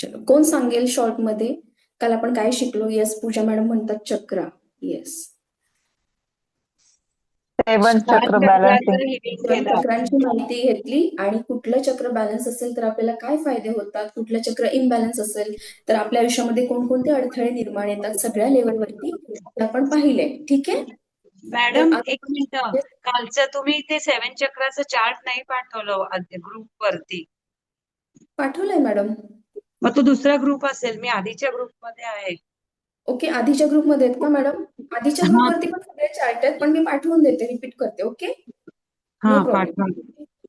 चलो, कोण सांगेल शॉर्ट मध्ये काल आपण काय शिकलो? येस, पूजा मॅडम म्हणतात चक्रा. येस, 7 चक्र बॅलन्सिंग. चक्राचं healing सेवन केलं आपण. चक्रांची माहिती घेतली आणि कुठलं चक्र बॅलन्स असेल तर आपल्याला काय फायदे होतात, कुठलं चक्र इम्बॅलन्स असेल तर आपल्या आयुष्यामध्ये कोणकोणते अडथळे निर्माण येतात, सगळ्या लेवलवरती ते आपण पाहिले. ठीक आहे. तर मॅडम आज एक मिनिट, कालचं तुम्ही ते 7 चक्राचं चार्ट नाही पाठवलं ग्रुप वरती. पाठवलंय मॅडम. मग तो दुसरा ग्रुप असेल, मी आधीच्या ग्रुप मध्ये आहे. ओके, आधीच्या ग्रुपमध्ये आहेत का मॅडम? आधीच्या हा ग्रुपवरती पण सगळे चार्ट आहेत, पण मी पाठवून देते, रिपीट करते. ओके, हा नो प्रॉब्लेम. पाठवा.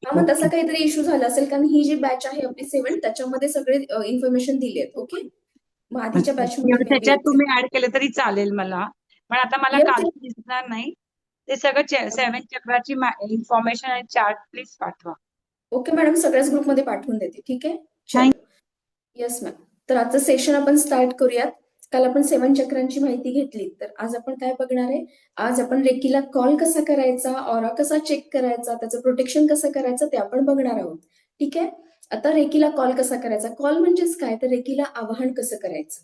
हा, मग तसा ओके. काहीतरी इश्यू झाला असेल, कारण ही जी बॅच आहे आपली 7 त्याच्यामध्ये सगळे इन्फॉर्मेशन दिली आहेत. ओके, मग आधीच्या अच्छा, बॅच मध्ये एवढं मे बी त्याच्यात असेल. तुम्ही ऍड केलं तरी चालेल मला, पण आता मला येस काल दिसणार नाही. ते सगळं 7 चक्राची इन्फॉर्मेशन आणि चार्ट प्लीज पाठवा. ओके मॅडम, सगळ्याच ग्रुपमध्ये पाठवून देते. ठीक आहे, थँक. चलो. Yes ma'am. तर आजचं सेशन आपण स्टार्ट करूयात. काल आपण 7 चक्रांची माहिती घेतली, तर आज आपण काय बघणार आहे? आज आपण रेकीला कॉल कसा करायचा, ऑरा कसा चेक करायचा, त्याचं प्रोटेक्शन कसं करायचं ते आपण बघणार आहोत. ठीक आहे. आता रेकीला कॉल कसा करायचा? कॉल म्हणजेच काय, तर रेकीला आवाहन कसं करायचं.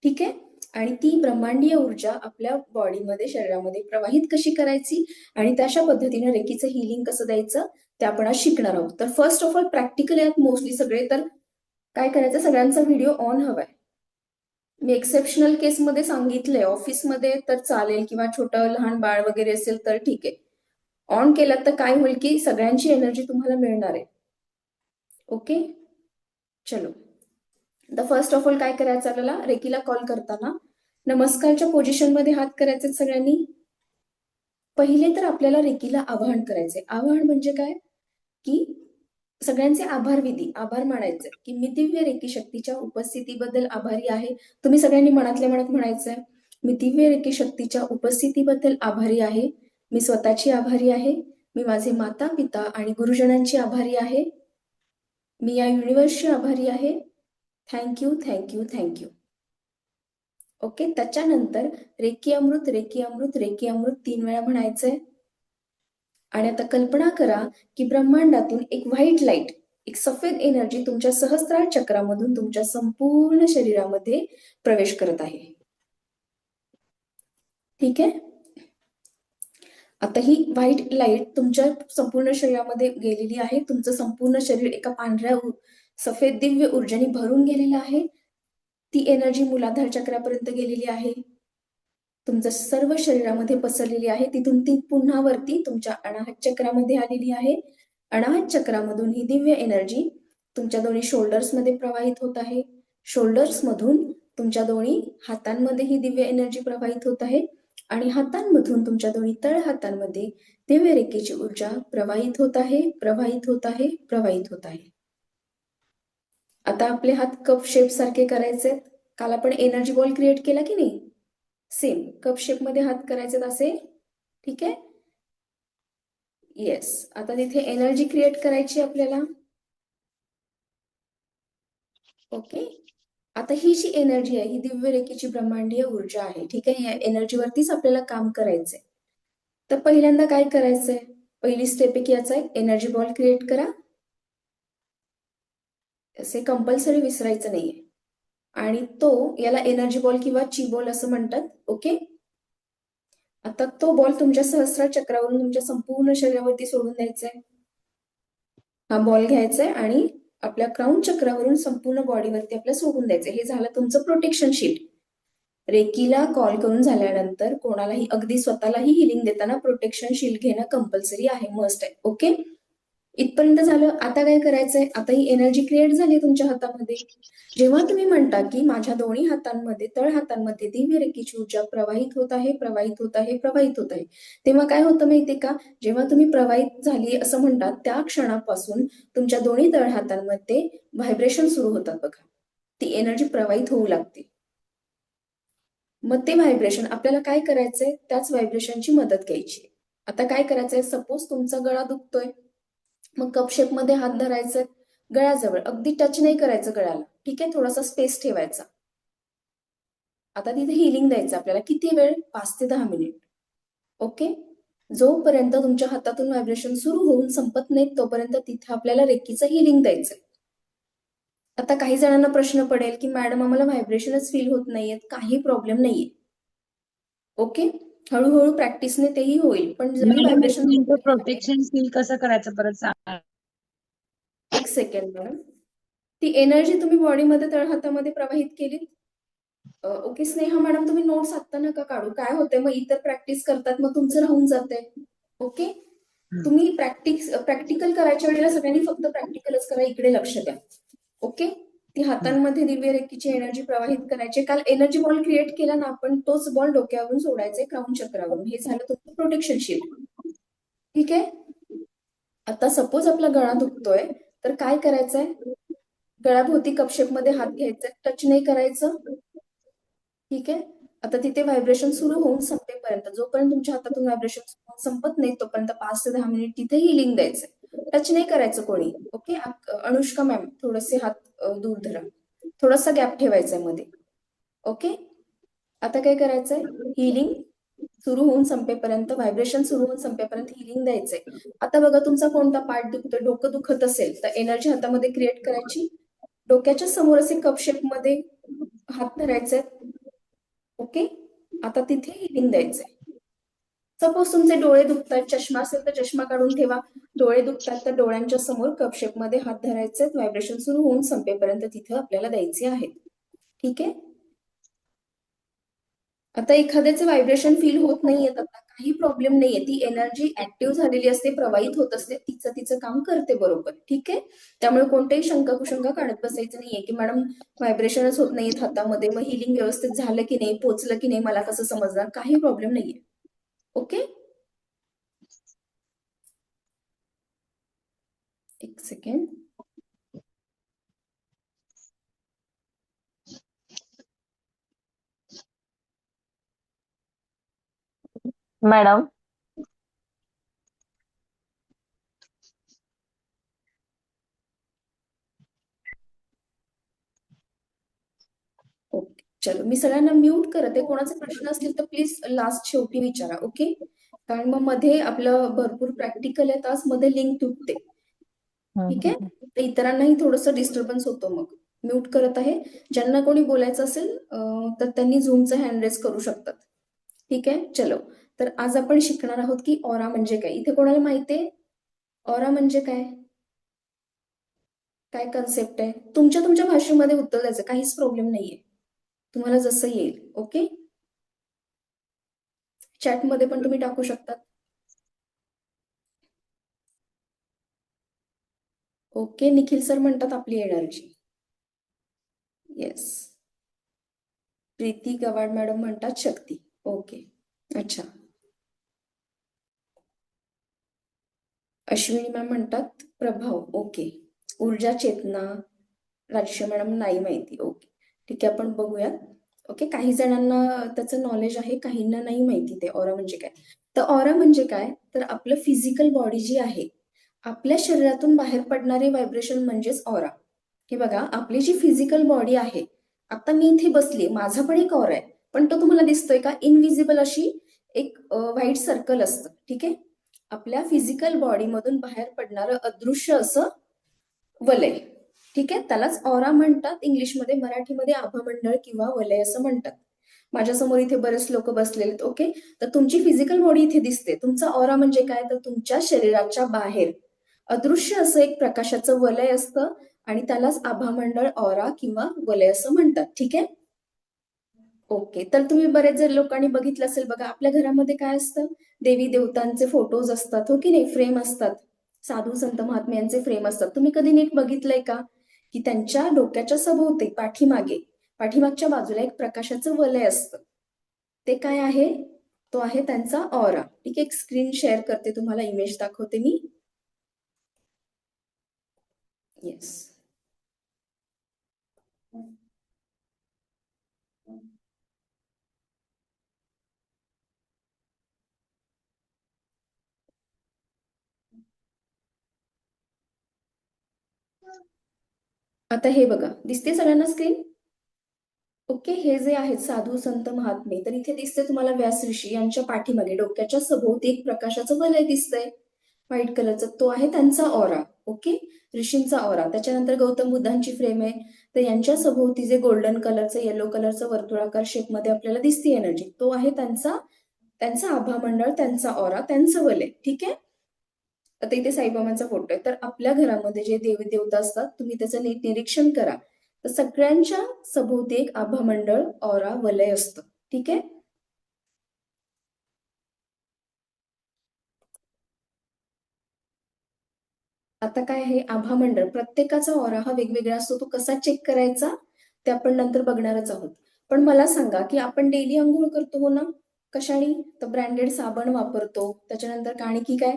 ठीक आहे. आणि ती ब्रह्मांडीय ऊर्जा आपल्या बॉडीमध्ये, शरीरामध्ये प्रवाहित कशी करायची आणि त्याच्या पद्धतीने रेकीचं हिलिंग कसं द्यायचं ते आपण आज शिकणार आहोत. तर फर्स्ट ऑफ ऑल प्रॅक्टिकल आहेत मोस्टली सगळे, तर काय करायचं, सगळ्यांचा व्हिडिओ ऑन हवाय. मी एक्सेप्शनल केसमध्ये सांगितलंय, ऑफिसमध्ये तर चालेल किंवा छोटं लहान बाळ वगैरे असेल तर ठीक आहे. ऑन केलं तर काय होईल की सगळ्यांची एनर्जी तुम्हाला मिळणार आहे. ओके, चलो. तर फर्स्ट ऑफ ऑल काय करायचं, आपल्याला रेकीला कॉल करताना नमस्कारच्या पोझिशनमध्ये हात करायचे सगळ्यांनी. पहिले तर आपल्याला रेकीला आवाहन करायचे. आवाहन म्हणजे काय की सगळ्यांचे आभार विधी, आभार मानायचे की मी दिव्य रेकी शक्तीच्या उपस्थितीबद्दल आभारी आहे. तुम्ही सगळ्यांनी मनातल्या मनात म्हणायचंय, मी दिव्य रेकी शक्तीच्या उपस्थितीबद्दल आभारी आहे. मी स्वतःची आभारी आहे. मी माझे माता पिता आणि गुरुजनांची आभारी आहे. मी या युनिव्हर्सची आभारी आहे. Thank you, thank you, thank you. ओके, त्याच्यानंतर रेकी अमृत, रेकी अमृत, रेकी अमृत 3 वेळा म्हणायचंय. आणि आता कल्पना करा की ब्रह्मांडातून एक व्हाईट लाईट, एक सफेद एनर्जी तुमच्या सहस्त्रार चक्रामधून तुमच्या संपूर्ण शरीरामध्ये प्रवेश करत आहे. ठीक आहे. आता ही व्हाईट लाईट तुमच्या संपूर्ण शरीरामध्ये गेलेली आहे. तुमचं संपूर्ण शरीर एका पांढऱ्या सफेद दिव्य ऊर्जेने भरून गेलेलं आहे. ती एनर्जी मूलाधार चक्रापर्यंत गेलेली आहे, तुमच्या सर्व शरीरामध्ये पसरलेली आहे. तिथून ती पुन्हा वरती तुमच्या अनाहत चक्रामध्ये आलेली आहे. अनाहत चक्रामधून ही दिव्य एनर्जी तुमच्या दोन्ही शोल्डर्स मध्ये प्रवाहित होत आहे. शोल्डर्स मधून तुमच्या दोन्ही हातांमध्ये ही दिव्य एनर्जी प्रवाहित होत आहे आणि हातांमधून तुमच्या दोन्ही तळ हातांमध्ये दिव्य रेखेची ऊर्जा प्रवाहित होत आहे, प्रवाहित होत आहे, प्रवाहित होत आहे. आता आपले हात कप शेप सारखे करायचे. काल आपण एनर्जी बॉल क्रिएट केला की नाही, सेम कप शेप मध्ये हात करायचे असे. ठीक आहे. येस, आता तिथे एनर्जी क्रिएट करायची आपल्याला. ओके, आता ही जी एनर्जी आहे ही दिव्य रेखेची ब्रह्मांडीय ऊर्जा आहे. ठीक आहे, या एनर्जीवरतीच आपल्याला काम करायचंय. तर पहिल्यांदा काय करायचंय, पहिली स्टेप आहे की याचा एनर्जी बॉल क्रिएट करा. असे कंपल्सरी विसरायचं नाहीये. आणि तो, याला एनर्जी बॉल किंवा ची बॉल असं म्हणतात. ओके, आता तो बॉल तुमच्या सहस्रार चक्रावरून तुमच्या संपूर्ण शरीरावरती सोडून द्यायचा आहे. हा बॉल घ्यायचा आहे आणि आपल्या क्राऊन चक्रावरून संपूर्ण बॉडीवरती आपल्या सोडून द्यायचं. हे झालं तुमचं प्रोटेक्शन शीट. रेकीला कॉल करून झाल्यानंतर कोणालाही, अगदी स्वतःलाही हिलिंग देताना प्रोटेक्शन शील्ड घेणं कंपल्सरी आहे, मस्ट आहे. ओके, इथपर्यंत झालं. आता काय करायचंय, आता ही एनर्जी क्रिएट झाली तुमच्या हातामध्ये. जेव्हा तुम्ही म्हणता की माझ्या दोन्ही हातांमध्ये, तळ हातांमध्ये दिव्य रेखेची ऊर्जा प्रवाहित होत आहे, प्रवाहित होत आहे, प्रवाहित होत आहे, तेव्हा काय होतं माहितीये का, जेव्हा तुम्ही प्रवाहित झाली असं म्हणतात त्या क्षणापासून तुमच्या दोन्ही तळ हातांमध्ये व्हायब्रेशन सुरू होतात बघा. ती एनर्जी प्रवाहित होऊ लागते. मग ते व्हायब्रेशन आपल्याला काय करायचंय, त्याच व्हायब्रेशनची मदत घ्यायची. आता काय करायचंय, सपोज तुमचा गळा दुखतोय, मग कप शेप मध्ये हात धरायचा, गळ्याजवळ, अगदी टच नाही करायचं गळ्याला. ठीक आहे, थोडासा स्पेस ठेवायचा. आता तिथे हिलिंग द्यायचं आपल्याला. किती वेळ, 5 ते 10 मिनिट. ओके, जोपर्यंत तुमच्या हातातून व्हायब्रेशन सुरू होऊन संपत नाहीत तोपर्यंत तिथे आपल्याला रेकीचं हिलिंग द्यायचंय. आता काही जणांना प्रश्न पडेल की मॅडम आम्हाला व्हायब्रेशनच फील होत नाहीयेत, काही प्रॉब्लेम नाहीये. ओके, हळूहळू प्रॅक्टिसने तेही होईल, पण जरी मॅडम एक व्हायब्रेशन मिनिट, प्रोटेक्शन सील कसं करायचं परत सांगा. एक सेकंड मॅडम, ती एनर्जी तुम्ही बॉडीमध्ये तळहातामध्ये प्रवाहित केली. ओके स्नेहा मॅडम, तुम्ही नोट्स आत्ता नका काढू. काय होते मग इतर प्रॅक्टिस करतात, मग तुमचं राहून जाते. ओके, तुम्ही प्रॅक्टिकल करायच्या वेळेला सगळ्यांनी फक्त प्रॅक्टिकलच करा, इकडे लक्ष द्या. ओके, ती हातांमध्ये दिव्य रेखीची एनर्जी प्रवाहित करायची. काल एनर्जी बॉल क्रिएट केला ना आपण, तोच बॉल डोक्यावरून सोडायचे क्राऊन चक्रावरून. हे झालं तुमचं प्रोटेक्शन शील्ड. ठीक आहे, आता सपोज आपला गळा दुखतोय तर काय करायचंय, गळ्याभोवती कपशेपमध्ये हात घ्यायचा, टच नाही करायचं. ठीक आहे, आता तिथे व्हायब्रेशन सुरू होऊन संपेपर्यंत, जोपर्यंत तुमच्या हातातून व्हायब्रेशन संपत नाही तोपर्यंत 5 ते 10 मिनिट तिथे हिलिंग द्यायचंय. टच नाही करायचं कोणी. ओके, अनुष्का मॅम थोडेसे हात दूर धरा, थोडासा गॅप ठेवायचा मध्ये. ओके, आता काय करायचंय, हिलिंग सुरू होऊन संपेपर्यंत, व्हायब्रेशन सुरू होऊन संपेपर्यंत हिलिंग द्यायचंय. आता बघा तुमचा कोणता पार्ट दुखतोय, डोकं दुखत असेल तर एनर्जी हातामध्ये क्रिएट करायची, डोक्याच्या समोर असे कप शेप मध्ये हात धरायचे. ओके, आता तिथे हिलिंग द्यायचंय. सपोज तुमचे डोळे दुखतात, चष्मा असेल तर चष्मा काढून ठेवा. डोळे दुखतात तर डोळ्यांच्या समोर कपशेप मध्ये हात धरायचे, व्हायब्रेशन सुरू होऊन संपेपर्यंत तिथे आपल्याला द्यायचे आहेत. ठीक आहे, आता एखाद्याचे व्हायब्रेशन फील होत नाहीये, आता काही प्रॉब्लेम नाहीये, ती एनर्जी ऍक्टिव्ह झालेली असते, प्रवाहित होत असते, तिचं तिचं काम करते बरोबर. ठीक आहे, त्यामुळे कोणत्याही शंका कुशंका काढत बसायचं नाहीये की मॅडम व्हायब्रेशनच होत नाहीये हातामध्ये, मग हिलिंग व्यवस्थित झालं की नाही, पोचलं की नाही, मला कसं समजणार, काही प्रॉब्लेम नाहीये. ओके, एक सेकंड. मॅडम, ओके, चलो मी सगळ्यांना म्यूट करते. कोणाचे प्रश्न असतील तर प्लीज लास्ट शेवटी विचारा. ओके, कारण मग मध्ये आपलं भरपूर प्रॅक्टिकल आहे, तास मध्ये लिंक तुटते. ठीक आहे, तर इतरांनाही थोडंसं डिस्टर्बन्स होतो. मग म्यूट करत आहे. ज्यांना कोणी बोलायचं असेल तर त्यांनी झूमचं हँड रेस करू शकतात. ठीक आहे, चलो. तर आज आपण शिकणार आहोत की ऑरा म्हणजे काय. इथे कोणाला माहितीये ऑरा म्हणजे काय, काय कन्सेप्ट आहे? तुमच्या तुमच्या भाषेमध्ये उत्तर द्यायचं, काहीच प्रॉब्लेम नाहीये, तुम्हाला जसं येईल. ओके, चॅटमध्ये पण तुम्ही टाकू शकतात. ओके, निखिल सर म्हणतात आपली एनर्जी. येस, प्रीती गवाड मॅडम म्हणतात शक्ती. ओके, अच्छा. अश्विनी मॅम म्हणतात प्रभाव. ओके, ऊर्जा चेतना. राजेश्री मॅडम नाही माहिती. ओके, ठीक आहे, आपण बघूयात. ओके, काही जणांना त्याचं नॉलेज आहे, काहींना नाही माहिती ते ऑरा म्हणजे काय. तर ऑरा म्हणजे काय, तर आपलं फिजिकल बॉडी जी आहे, आपल्या शरीरातून बाहेर पडणारे व्हायब्रेशन म्हणजेच ऑरा. हे बघा, आपली जी फिजिकल बॉडी आहे, आता मी इथे बसली, माझा पण एक ऑरा आहे, पण तो तुम्हाला दिसतोय का, इनविजिबल अशी एक व्हाईट सर्कल असतं. ठीक आहे, आपल्या फिजिकल बॉडीमधून बाहेर पडणारं अदृश्य असं वलय. ठीक आहे, त्यालाच ऑरा म्हणतात. इंग्लिशमध्ये, मराठीमध्ये आभामंडळ किंवा वलय असं म्हणतात. माझ्यासमोर इथे बरेच लोक बसलेले आहेत. ओके, तर तुमची फिजिकल बॉडी इथे दिसते. तुमचा ऑरा म्हणजे काय, तर तुमच्या शरीराच्या बाहेर अदृश्य असं एक प्रकाशाचं वलय असतं आणि त्यालाच आभामंडळ, ऑरा किंवा वलय असं म्हणतात. ठीक आहे, ओके. तर तुम्ही बरेच जर लोकांनी बघितलं असेल, बघा आपल्या घरामध्ये काय असतं, देवी देवतांचे फोटोज असतात, हो की नाही, फ्रेम असतात, साधू संत महात्म्यांचे फ्रेम असतात. तुम्ही कधी नीट बघितलंय का की त्यांच्या डोक्याच्या सभोवती पाठीमागच्या बाजूला एक प्रकाशाचं वलय असतं. ते काय आहे, तो आहे त्यांचा ऑरा. ठीक आहे, एक स्क्रीन शेअर करते, तुम्हाला इमेज दाखवते मी. येस, आता हे बघा, दिसते सगळ्यांना स्क्रीन. ओके, हे जे आहेत साधू संत महात्मे, तर इथे दिसते तुम्हाला व्यास ऋषी यांच्या पाठीमागे डोक्याच्या सभोवती एक प्रकाशाचं वलय दिसतंय व्हाईट कलरचं, तो आहे त्यांचा ऑरा. Okay, ऋषींचा aura. त्याच्यानंतर गौतम बुद्धांची फ्रेम आहे, तर यांच्या सभोवती जे गोल्डन कलरचं येलो कलरचं वर्तुळाकार शेपमध्ये आपल्याला दिसते एनर्जी, तो आहे त्यांचा त्यांचा आभामंडळ, त्यांचा ऑरा, त्यांचं वलय. ठीक आहे. आता इथे साईबाबांचा फोटो आहे. तर आपल्या घरामध्ये जे देवी देवता असतात, तुम्ही त्याचं नीट निरीक्षण करा. तर सगळ्यांच्या सभोवती एक आभामंडळ, ऑरा, वलय असतं. ठीक आहे. आता काय आहे, आभामंडळ प्रत्येकाचा ऑरा हा वेगवेगळा असतो. तो कसा चेक करायचा ते आपण नंतर बघणारच आहोत. पण मला सांगा की आपण डेली अंघोळ करतो हो ना, कशाने? तर ब्रँडेड साबण वापरतो. त्याच्यानंतर आणखी काय,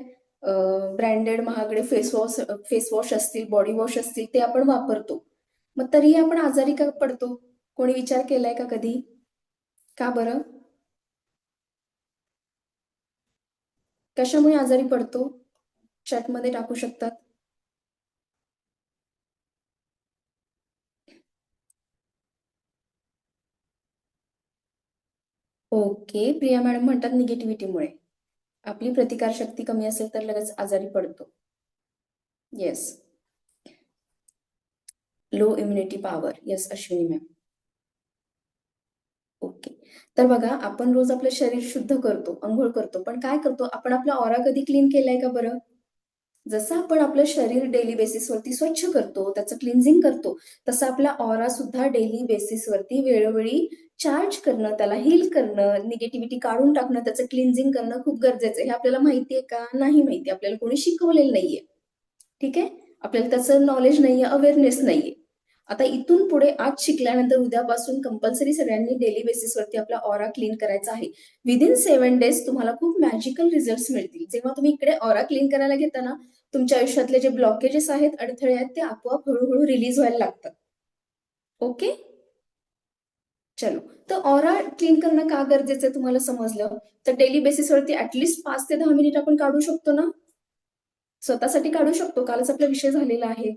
ब्रँडेड महागडे फेसवॉश असतील, बॉडी वॉश असतील, ते आपण वापरतो. मग तरीही आपण आजारी का पडतो? कोणी विचार केलाय का कधी? का बरं? कशामुळे आजारी पडतो? चॅटमध्ये टाकू शकतात. ओके, प्रिया मॅडम म्हणतात निगेटिव्हिटीमुळे. आपली प्रतिकारशक्ती कमी असेल तर लगेच आजारी पडतो. Yes, low immunity power. Yes Ashwini ma'am. Okay, तर बघा, आपण रोज आपलं शरीर शुद्ध करतो, अंघोळ करतो, पण काय करतो आपण? आपला ऑरा कधी क्लीन केलाय का बरं? जसं आपण आपलं शरीर डेली बेसिसवरती स्वच्छ करतो, त्याचं क्लिन्झिंग करतो, तसं आपला ऑरा सुद्धा डेली बेसिसवरती वेळोवेळी चार्ज करणं, त्याला हील करणं, निगेटिव्हिटी काढून टाकणं, त्याचं क्लिन्झिंग करणं खूप गरजेचं आहे. हे आपल्याला माहितीये का? नाही माहिती. आपल्याला कोणी शिकवलेलं नाहीये. ठीक आहे. आपल्याला त्याचं नॉलेज नाहीये, अवेअरनेस नाहीये. आता इथून पुढे आज शिकल्यानंतर उद्यापासून कंपल्सरी सगळ्यांनी डेली बेसिसवरती आपला ऑरा क्लीन करायचा आहे. विदिन 7 डेज तुम्हाला खूप मॅजिकल रिझल्ट्स मिळतील. जेव्हा तुम्ही इकडे ऑरा क्लीन करायला घेता ना, तुमच्या आयुष्यातले जे ब्लॉकेजेस आहेत, अडथळे आहेत, ते आपोआप हळूहळू रिलीज व्हायला लागतात. ओके, चलो. तर ऑरा क्लीन करणं का गरजेचं आहे तुम्हाला समजलं. तर डेली बेसिसवरती ऍटलिस्ट 5 ते 10 मिनिट आपण काढू शकतो ना, स्वतःसाठी काढू शकतो. कालच आपला विषय झालेला आहे.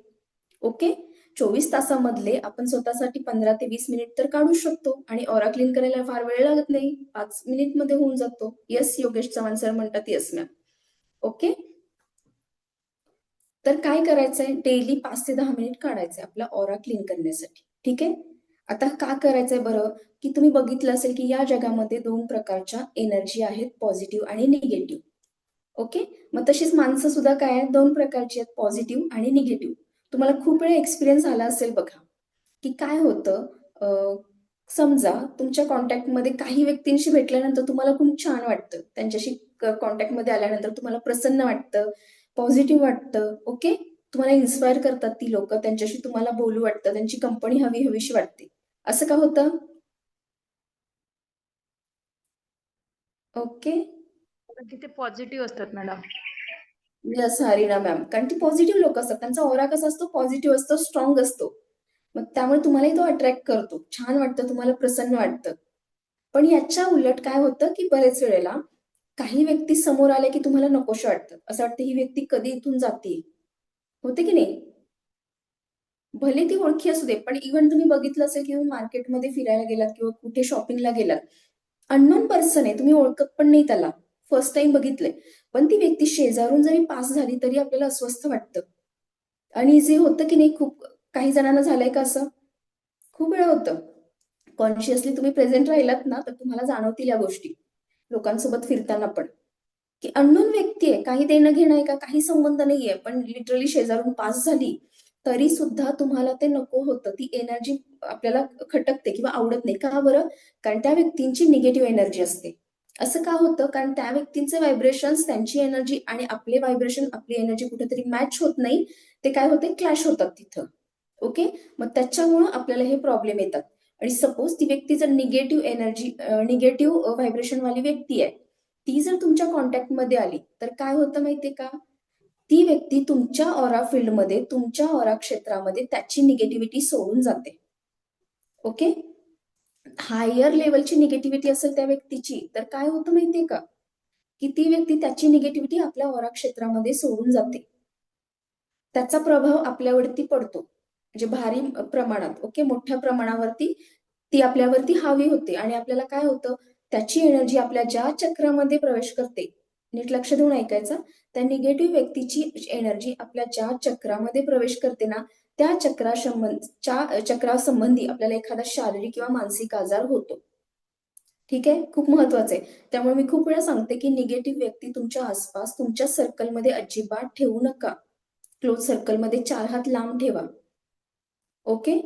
ओके, 24 तासामधले आपण स्वतःसाठी 15 ते 20 मिनिट तर काढू शकतो. आणि ऑरा क्लीन करायला फार वेळ लागत नाही, 5 मिनिट मध्ये होऊन जातो. येस, योगेश चव्हाण सर म्हणतात येस मॅम. ओके, तर काय करायचंय, डेली 5 ते 10 मिनिट काढायचंय आपला ऑरा क्लीन करण्यासाठी. ठीक आहे. आता का करायचंय बरं, की तुम्ही बघितलं असेल की या जगामध्ये 2 प्रकारच्या एनर्जी आहेत, पॉझिटिव्ह आणि निगेटिव्ह. ओके, मग तशीच माणसं सुद्धा काय आहेत, 2 प्रकारची आहेत, पॉझिटिव्ह आणि निगेटिव्ह. तुम्हाला खूप वेळा एक्सपिरियन्स आला असेल बघा, की काय होतं, समजा तुमच्या कॉन्टॅक्टमध्ये काही व्यक्तींशी भेटल्यानंतर तुम्हाला खूप छान वाटतं, त्यांच्याशी कॉन्टॅक्टमध्ये आल्यानंतर तुम्हाला प्रसन्न वाटतं, पॉझिटिव्ह वाटतं. ओके, तुम्हाला इन्स्पायर करतात ती लोक, त्यांच्याशी तुम्हाला बोलू वाटतं, त्यांची कंपनी हवी हवीशी वाटते. असं का होतं? ओके, की ते पॉझिटिव्ह असतात मॅडम. यस हरिणा मॅम, कारण ती पॉझिटिव्ह लोक असतात, त्यांचा ऑरा कसा असतो, पॉझिटिव्ह असतो, स्ट्रॉंग असतो. मग त्यामुळे तुम्हालाही तो अट्रॅक्ट करतो, छान वाटतं, तुम्हाला प्रसन्न वाटतं. पण याच्या उलट काय होतं, की बरेच वेळेला काही व्यक्ती समोर आले की तुम्हाला नकोशं वाटतं, असं वाटतं ही व्यक्ती कधी इथून जाते, होते की नाही? भले ती ओळखी असू दे, पण इव्हन तुम्ही बघितलं असेल की मार्केटमध्ये फिरायला गेलात किंवा कुठे शॉपिंगला गेलात, अननोन पर्सन आहे, तुम्ही ओळखत पण नाही त्याला, फर्स्ट टाइम बघितलंय, पण ती व्यक्ती शेजारून जरी पास झाली तरी आपल्याला अस्वस्थ वाटतं. आणि जे होतं की नाही, खूप काही जणांना झालंय का असं? खूप वेळा होतं. कॉन्शियसली तुम्ही प्रेझेंट राहिलात ना, तर तुम्हाला जाणवतील या गोष्टी, लोकांसोबत फिरताना पण, की अननोन व्यक्ती आहे, काही देणं घेणं आहे का, काही संबंध नाहीये, पण लिटरली शेजारून पास झाली तरी सुद्धा तुम्हाला ते नको होतं. ती एनर्जी आपल्याला खटकते किंवा आवडत नाही. का बरं? कारण त्या व्यक्तींची निगेटिव्ह एनर्जी असते. असं का होतं? कारण त्या व्यक्तींचे व्हायब्रेशन्स, त्यांची एनर्जी आणि आपले व्हायब्रेशन, आपली एनर्जी कुठेतरी मॅच होत नाही. ते काय होते, क्लॅश होतात तिथं. ओके, मग त्याच्यामुळं आपल्याला हे प्रॉब्लेम येतात. आणि सपोज ती व्यक्ती जर निगेटिव्ह एनर्जी, निगेटिव्ह व्हायब्रेशन वाली व्यक्ती आहे, ती जर तुमच्या कॉन्टॅक्टमध्ये आली तर काय होतं माहितीये का, ती व्यक्ती तुमच्या ऑरा फील्डमध्ये, तुमच्या ऑरा क्षेत्रामध्ये त्याची निगेटिव्हिटी सोडून जाते. ओके, हायर लेवलची निगेटिव्हिटी असेल त्या व्यक्तीची, तर काय होतं माहितीये का, की ती व्यक्ती त्याची निगेटिव्हिटी आपल्या ऑरा क्षेत्रामध्ये सोडून जाते. त्याचा प्रभाव आपल्यावरती पडतो, म्हणजे भारी प्रमाणात. ओके, मोठ्या प्रमाणावरती ती आपल्यावरती हावी होते. आणि आपल्याला काय होतं, त्याची एनर्जी आपल्या ज्या चक्रामध्ये प्रवेश करते, नीट लक्ष देऊन ऐकायचं, त्या निगेटिव्ह व्यक्तीची एनर्जी आपल्या ज्या चक्रामध्ये प्रवेश करते ना, त्या चक्रासंबंधी आपल्याला एखादा शारीरिक किंवा मानसिक आजार होतो. ठीक आहे, खूप महत्वाचं आहे. त्यामुळे मी खूप वेळा सांगते की निगेटिव्ह व्यक्ती तुमच्या आसपास तुमच्या सर्कलमध्ये अजिबात ठेवू नका. क्लोज सर्कलमध्ये 4 हात लांब ठेवा. ओके,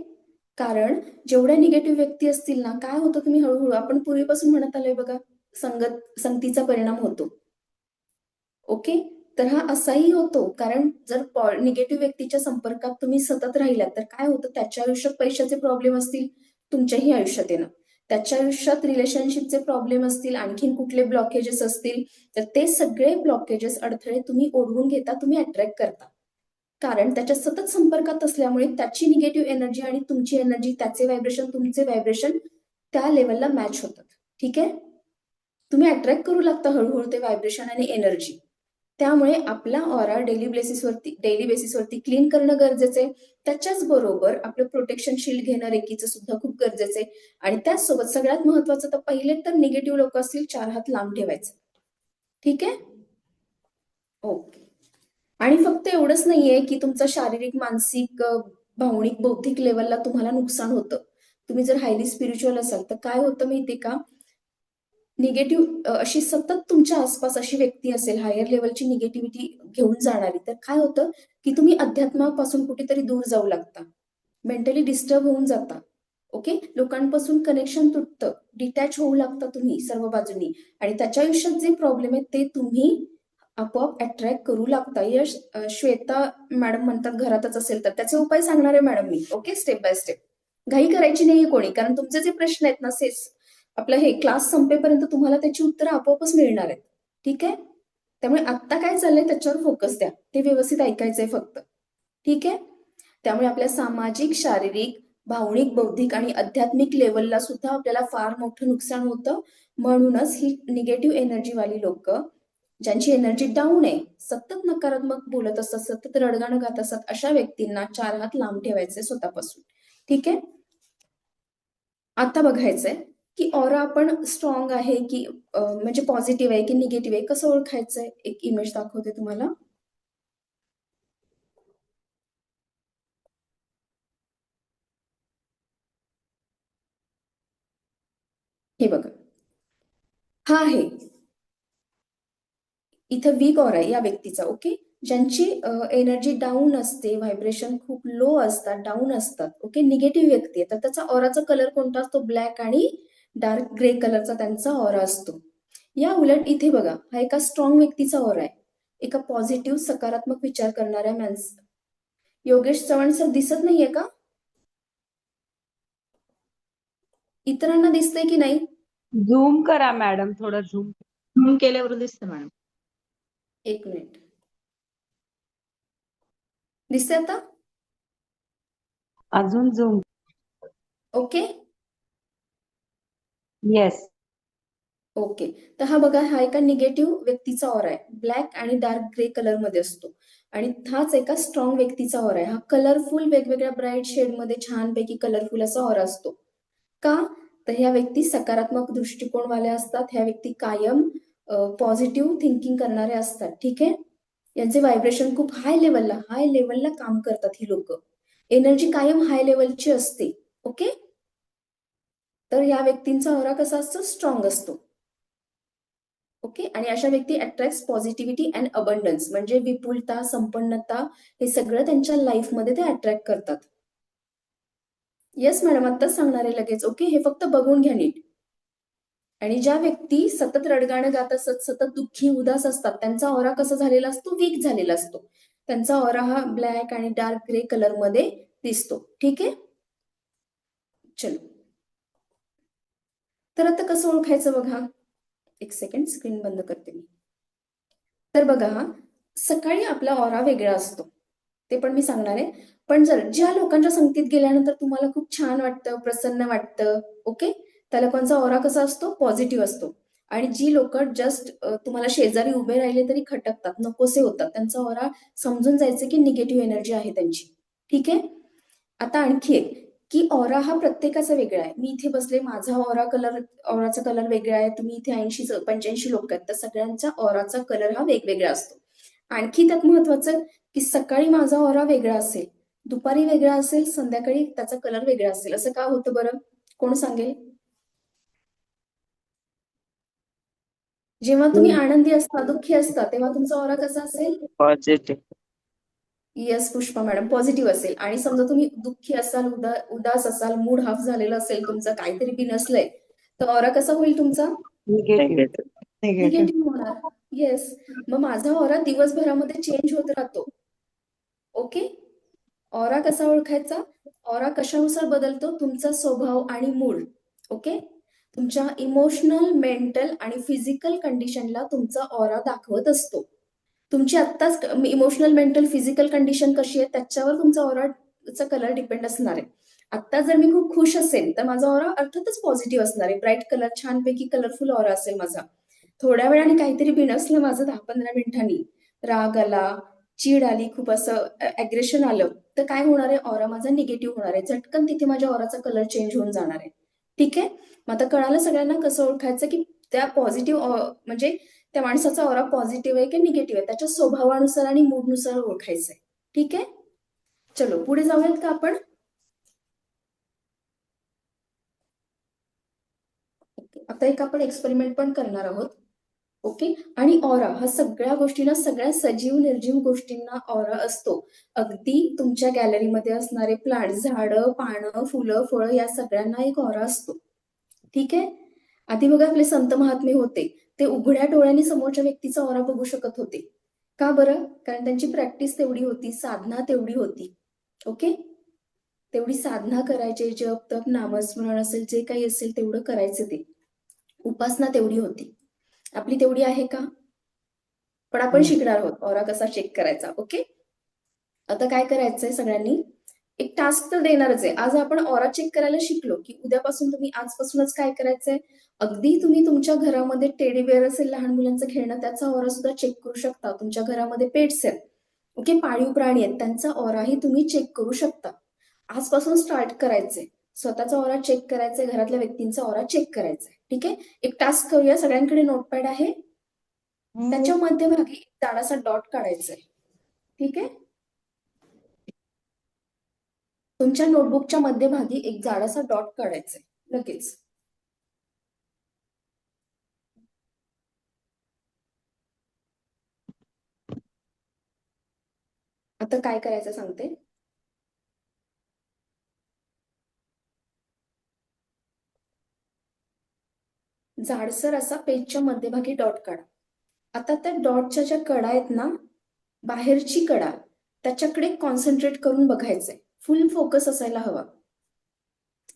कारण जेवढ्या निगेटिव्ह व्यक्ती असतील ना, काय होतं तुम्ही हळूहळू आपण पूर्वीपासून म्हणत आलोय बघा, संगतीचा परिणाम होतो. ओके, तर हा असाही होतो, कारण जर निगेटिव्ह व्यक्तीच्या संपर्कात तुम्ही सतत राहिलात तर काय होतं, त्याच्या आयुष्यात पैशाचे प्रॉब्लेम असतील, तुमच्याही आयुष्यात येणं. त्याच्या आयुष्यात रिलेशनशिपचे प्रॉब्लेम असतील, आणखीन कुठले ब्लॉकेजेस असतील, तर ते सगळे ब्लॉकेजेस, अडथळे तुम्ही ओढवून घेता, तुम्ही अट्रॅक्ट करता. कारण त्याच्या सतत संपर्कात असल्यामुळे त्याची निगेटिव्ह एनर्जी आणि तुमची एनर्जी, त्याचे व्हायब्रेशन, तुमचे व्हायब्रेशन त्या लेवलला मॅच होतात. ठीक आहे, तुम्ही अट्रॅक्ट करू लागता हळूहळू ते व्हायब्रेशन आणि एनर्जी. त्यामुळे आपला ऑरा डेली बेसिसवरती क्लीन करणं गरजेचं आहे. त्याच्याच बरोबर आपलं प्रोटेक्शन शील्ड घेणं रेकीचं सुद्धा खूप गरजेचं आहे. आणि त्याचसोबत सगळ्यात महत्वाचं तर पहिले तर निगेटिव्ह लोक असतील 4 हात लांब ठेवायचं. ठीक आहे, ओके. आणि फक्त एवढंच नाहीये की तुमचं शारीरिक, मानसिक, भावनिक, बौद्धिक लेवलला तुम्हाला नुकसान होतं. तुम्ही जर हायली स्पिरिच्युअल असाल तर काय होतं माहितीये का, निगेटिव्ह अशी सतत तुमच्या आसपास अशी व्यक्ती असेल हायर लेवलची निगेटिव्हिटी घेऊन जाणारी, तर काय होतं की तुम्ही अध्यात्मापासून कुठेतरी दूर जाऊ लागता, मेंटली डिस्टर्ब होऊन जाता. ओके, लोकांपासून कनेक्शन तुटतं, डिटॅच होऊ लागता तुम्ही सर्व बाजूनी, आणि त्याच्या आयुष्यात जे प्रॉब्लेम आहेत ते तुम्ही आपोआप अट्रॅक्ट करू लागता. यश, श्वेता मॅडम म्हणतात घरातच असेल तर त्याचे उपाय सांगणार आहे madam me. Okay, step by step. घाई करायची नाहीये कोणी, कारण तुमचे जे प्रश्न आहेत ना, आपलं हे क्लास संपेपर्यंत तुम्हाला त्याची उत्तरं आपोआपच मिळणार आहेत. ठीक आहे, त्यामुळे आत्ता काय चाललंय त्याच्यावर फोकस द्या, ते व्यवस्थित ऐकायचंय फक्त. ठीक आहे, त्यामुळे आपल्या सामाजिक, शारीरिक, भावनिक, बौद्धिक आणि आध्यात्मिक लेवलला सुद्धा आपल्याला फार मोठं नुकसान होतं. म्हणूनच ही निगेटिव्ह एनर्जीवाली लोक, ज्यांची एनर्जी डाऊन आहे, सतत नकारात्मक बोलत असतात, सतत रडगाणं गात असतात, अशा व्यक्तींना 4 हात लांब ठेवायचे स्वतःपासून. ठीक आहे, आता बघायचंय की ऑरा आपण स्ट्रॉंग आहे की म्हणजे पॉझिटिव्ह आहे की निगेटिव्ह आहे, कसं ओळखायचंय. एक इमेज दाखवते तुम्हाला. हे बघा, हा आहे इथं वीक ऑरा आहे या व्यक्तीचा. ओके, ज्यांची एनर्जी डाऊन असते, व्हायब्रेशन खूप लो असतात, डाऊन असतात. ओके, निगेटिव्ह व्यक्ती आहे, तर त्याचा ऑराचा कलर कोणता असतो, ब्लॅक आणि डार्क ग्रे कलरचा त्यांचा ऑरा असतो. या उलट इथे बघा, हा एका स्ट्रॉंग व्यक्तीचा ऑरा आहे, एका पॉझिटिव्ह सकारात्मक विचार करणाऱ्या योगेश चव्हाण सर दिसत नाहीये का, इतरांना दिसतंय की नाही? झूम करा मॅडम, थोडं झूम. झूम केल्यावर दिसतं मॅडम. एक मिनिट, दिसते आता? अजून झूम. Okay, yes. ओके. तर हा बघा, हा एका निगेटिव्ह व्यक्तीचा ऑरा आहे, ब्लॅक आणि डार्क ग्रे कलर मध्ये असतो. आणि हाच एका स्ट्रॉंग व्यक्तीचा ऑरा आहे, हा कलरफुल, वेगवेगळ्या ब्राईट शेडमध्ये छानपैकी कलरफुल असा ऑरा असतो. का, तर ह्या व्यक्ती सकारात्मक दृष्टिकोनवाल्या असतात, ह्या व्यक्ती कायम पॉझिटिव्ह थिंकिंग करणारे असतात. ठीक आहे, यांचे व्हायब्रेशन खूप हाय लेवलला काम करतात. ही लोक, एनर्जी कायम हाय लेवलची असते. ओके, तर या व्यक्तींचा ऑरा कसा असतो, स्ट्रॉंग असतो. ओके, आणि अशा व्यक्ती अट्रॅक्ट पॉझिटिव्हिटी अँड अबंडन्स, म्हणजे विपुलता, संपन्नता, हे सगळं त्यांच्या लाईफमध्ये ते अट्रॅक्ट करतात. येस मॅडम, आत्ताच सांगणार आहे लगेच. ओके, हे फक्त बघून घ्या नीट. आणि ज्या व्यक्ती सतत रडगाणं गात असतात, सतत दुःखी, उदास असतात, त्यांचा ऑरा कसा झालेला असतो, वीक झालेला असतो. त्यांचा ऑरा हा ब्लॅक आणि डार्क ग्रे कलर मध्ये दिसतो. ठीक आहे, चलो. तर आता कसं ओळखायचं बघा, एक सेकंड, स्क्रीन बंद करते मी. तर बघा, सकाळी आपला ऑरा वेगळा असतो, ते पण मी सांगणार आहे. पण जर ज्या लोकांच्या संगतीत गेल्यानंतर तुम्हाला खूप छान वाटतं, प्रसन्न वाटतं, ओके, त्या लोकांचा ऑरा कसा असतो, पॉझिटिव्ह असतो. आणि जी लोक जस्ट तुम्हाला शेजारी उभे राहिले तरी खटकतात, नकोसे होतात, त्यांचा ऑरा समजून जायचं की निगेटिव्ह एनर्जी आहे त्यांची. ठीक आहे, आता आणखी एक की ऑरा हा प्रत्येकाचा वेगळा आहे. मी इथे बसले, माझा ऑराचा कलर वेगळा आहे, तुम्ही इथे 80-85 लोक आहेत, तर सगळ्यांचा ऑराचा कलर हा वेगवेगळा असतो. आणखी त्यात महत्वाचं की सकाळी माझा ऑरा वेगळा असेल, दुपारी वेगळा असेल, संध्याकाळी त्याचा कलर वेगळा असेल. असं का होतं बरं? कोण सांगेल? जेव्हा तुम्ही आनंदी असता, दुःखी असता, तेव्हा तुमचा ऑरा कसा असेल? Positive. Yes Pushpa madam, positive असेल. आणि समजा तुम्ही दुःखी असाल, उदास असाल, मूड हाफ झालेला असेल, तुमचं काहीतरी बिनसलंय, तर ऑरा कसा होईल तुमचा? निगेटिव्ह. निगेटिव्ह होणार. येस. मग माझा ऑरा दिवसभरामध्ये चेंज होत राहतो. ओके. ऑरा कसा ओळखायचा? ऑरा कशानुसार बदलतो? तुमचा स्वभाव आणि मूड. ओके. तुमच्या इमोशनल, मेंटल आणि फिजिकल कंडिशनला तुमचा ऑरा दाखवत असतो. तुमची आत्ताच इमोशनल, मेंटल, फिजिकल कंडिशन कशी आहे त्याच्यावर तुमचा ऑराचा कलर डिपेंड असणार आहे. आत्ता जर मी खूप खुश असेल तर माझा ऑरा अर्थातच पॉझिटिव्ह असणार आहे. ब्राईट कलर, छानपैकी कलरफुल ऑरा असेल माझा. थोड्या वेळाने काहीतरी बिनसलं माझं 10-15 मिनिटांनी, राग आला, चीड आली, खूप असं अग्रेशन आलं, तर काय होणार आहे? ऑरा माझा निगेटिव्ह होणार आहे. झटकन तिथे माझ्या ऑराचा कलर चेंज होऊन जाणार आहे. ठीक आहे. मग आता कळालं सगळ्यांना कसं ओळखायचं की त्या पॉझिटिव्ह म्हणजे त्या माणसाचा ऑरा पॉझिटिव्ह आहे की निगेटिव्ह आहे त्याच्या स्वभावानुसार आणि मूडनुसार ओळखायचंय. ठीक आहे. चलो पुढे जाऊयात का आपण? ओके. आता एक आपण एक्सपेरिमेंट पण करणार आहोत. ओके. आणि ऑरा हा सगळ्या गोष्टींना, सगळ्या सजीव निर्जीव गोष्टींना ऑरा असतो. अगदी तुमच्या गॅलरीमध्ये असणारे प्लांट, झाडं, पानं, फुलं, फळं या सगळ्यांना एक ऑरा असतो. ठीक आहे. आधी बघा आपले संत महात्मे होते, ते उघड्या डोळ्यांनी समोरच्या व्यक्तीचा ऑरा बघू शकत होते. का बरं? कारण त्यांची प्रॅक्टिस तेवढी होती, साधना तेवढी होती. ओके. तेवढी साधना करायचे, जप तप नामस्मरण असेल, जे काही असेल तेवढं करायचे ते. उपासना तेवढी होती. आपली तेवढी आहे का? पण आपण शिकणार आहोत ऑरा कसा चेक करायचा. ओके. आता काय करायचंय सगळ्यांनी? एक टास्क तर देणारच आहे. आज आपण ऑरा चेक करायला शिकलो की उद्यापासून तुम्ही आजपासूनच काय करायचंय? अगदी तुम्ही तुमच्या घरामध्ये टेडी बेअर असेल, लहान मुलांचं खेळणं, त्याचा ऑरा सुद्धा चेक करू शकता. तुमच्या घरामध्ये पेट्स आहेत, ओके, पाळीव प्राणी आहेत, त्यांचा ऑराही तुम्ही चेक करू शकता. आजपासून स्टार्ट करायचंय. स्वतःचा ऑरा चेक करायचंय, घरातल्या व्यक्तींचा ऑरा चेक करायचंय. ठीक आहे. एक टास्क करूया. सगळ्यांकडे नोटपॅड आहे? त्याच्या मध्यभागी एक जाडासा डॉट काढायचा आहे. ठीक आहे. तुमच्या नोटबुकच्या मध्यभागी एक जाडासा डॉट काढायचा आहे. लगेच. आता काय करायचं सांगते. जाडसर असा पेजच्या मध्यभागी डॉट काढा. आता त्या डॉटच्या ज्या कडा आहेत ना, बाहेरची कडा, त्याच्याकडे कॉन्सन्ट्रेट करून बघायचंय. फुल फोकस असायला हवा.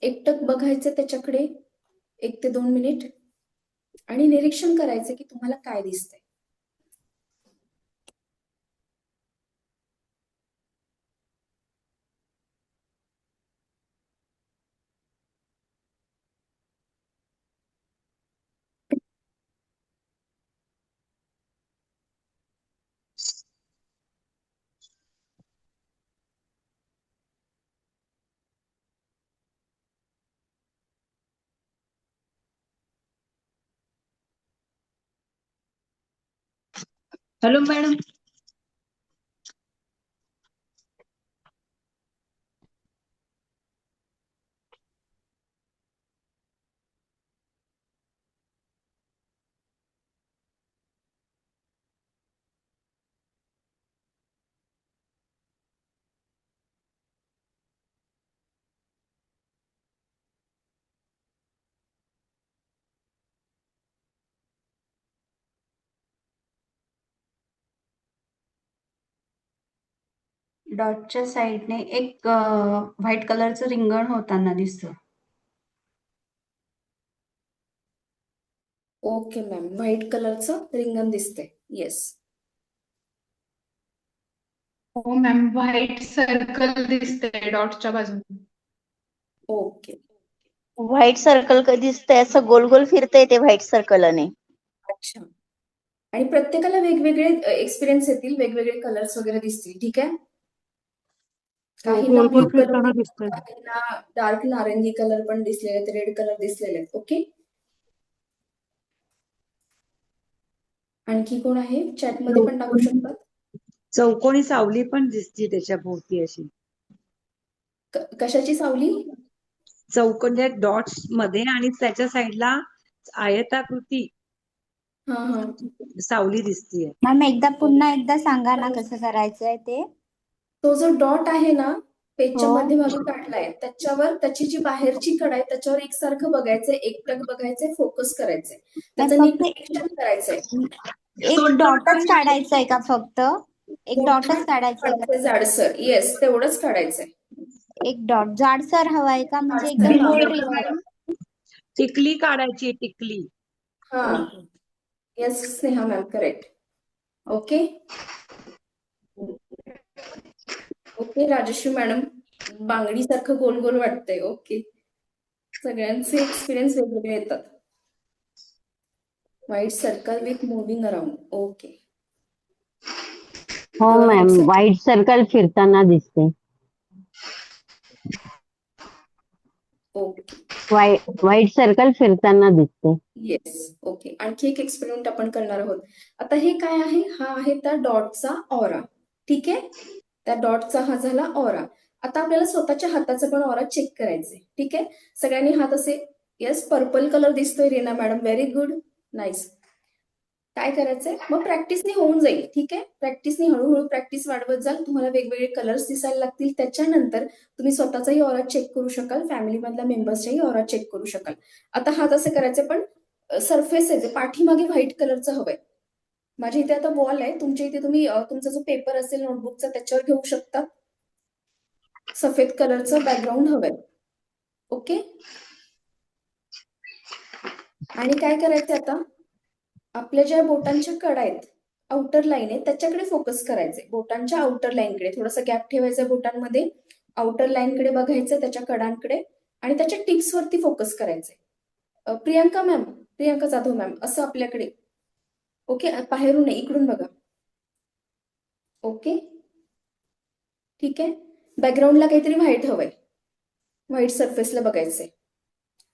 एकटक बघायचं त्याच्याकडे 1 ते 2 मिनिट आणि निरीक्षण करायचं की तुम्हाला काय दिसतंय. Hello madam. डॉटच्या साईडने एक व्हाईट कलरचं रिंगण होताना दिसतं. ओके मॅम, व्हाईट कलरचं रिंगण दिसतंय. येस. हो मॅम, व्हाईट सर्कल दिसतंय डॉटच्या बाजूने. ओके. व्हाईट सर्कल कधी दिसतंय? असं गोल गोल फिरतंय ते व्हाईट सर्कलने. अच्छा. आणि प्रत्येकाला वेगवेगळे एक्सपिरियन्स येतील, वेगवेगळे कलर्स वगैरे दिसतील. ठीक आहे. काहींना ब्लू कलर, काहींना डार्क नारंगी कलर पण दिसलेले आहेत, रेड कलर दिसलेले आहेत. ओके. आणखी कोण आहे? चॅट मध्ये पण टाकू शकतात. चौकोनी सावली पण दिसते त्याच्या भोवती अशी. कशाची सावली? चौकोनी डॉट्स मध्ये आणि त्याच्या साईडला आयताकृती हा हा सावली दिसतीये. मॅम पुन्हा एकदा सांगा ना कसं करायचंय ते. तो जो डॉट आहे ना पेजच्या हो. मध्यभागी काढलाय त्याच्यावर त्याची जी बाहेरची कड आहे त्याच्यावर एकसारखं बघायचंय, एकटक बघायचंय, फोकस करायचंय, त्याचं फक्त निरीक्षण करायचंय. एक डॉटच काढायचंय का फक्त? एक डॉटच काढायचंय का? काढायचंय जाडसर, येस तेवढंच काढायचंय. एक डॉट जाडसर हवाय का म्हणजे एकदम जाडसर, गोल हा. रिंग? टिकली काढायची, टिकली. हा yes Sneha ma'am, correct. Okay okay Rajashree madam, बांगडी सारखं गोल गोल वाटतंय. ओके, सगळ्यांचे एक्सपिरियन्स वेगवेगळे येतात. White circle with moving around. Okay, हो मॅम, व्हाईट सर्कल फिरताना दिसते. ओके, व्हाईट सर्कल फिरताना दिसते. येस. ओके, आणखी एक एक्सपेरिमेंट आपण करणार आहोत. आता हे काय आहे? हा आहे त्या डॉटचा ऑरा. ठीक आहे, त्या डॉटचा हा झाला ऑरा. आता आपल्याला स्वतःच्या हाताचा पण ऑरा चेक करायचंय. ठीक आहे, सगळ्यांनी हात असे, येस पर्पल कलर दिसतोय Reena madam, very good, nice. काय करायचंय मग? प्रॅक्टिसने होऊन जाईल. ठीक आहे, प्रॅक्टिसने हळूहळू प्रॅक्टिस वाढवत जाल, तुम्हाला वेगवेगळे कलर्स दिसायला लागतील. त्याच्यानंतर तुम्ही स्वतःचाही ऑरा चेक करू शकाल, फॅमिली मधल्या मेंबर्सचाही ऑरा चेक करू शकाल. आता हात असे करायचे, पण सरफेस आहे पाठीमागे व्हाईट कलरचं हवंय. माझ्या इथे आता वॉल आहे, तुमच्या इथे तुम्ही तुमचा जो पेपर असेल नोटबुकचा त्याच्यावर घेऊ शकता. सफेद कलरचं बॅकग्राऊंड हवंय. ओके, आणि काय करायचं आता? आपल्या ज्या बोटांच्या कडा आहेत, आउटर लाईन आहे, त्याच्याकडे फोकस करायचे. बोटांच्या आउटर लाईनकडे थोडासा गॅप ठेवायचा बोटांमध्ये, आउटर लाईनकडे बघायचं, त्याच्या कडांकडे, आणि त्याच्या टिप्स वरती फोकस करायचे. प्रियांका मॅम, प्रियांका जाधव मॅम, असं आपल्याकडे. ओके, बाहेरून नाही, इकडून बघा. ओके, ठीक आहे, बॅकग्राऊंडला काहीतरी व्हाईट हवंय, व्हाईट सरफेसला बघायचंय.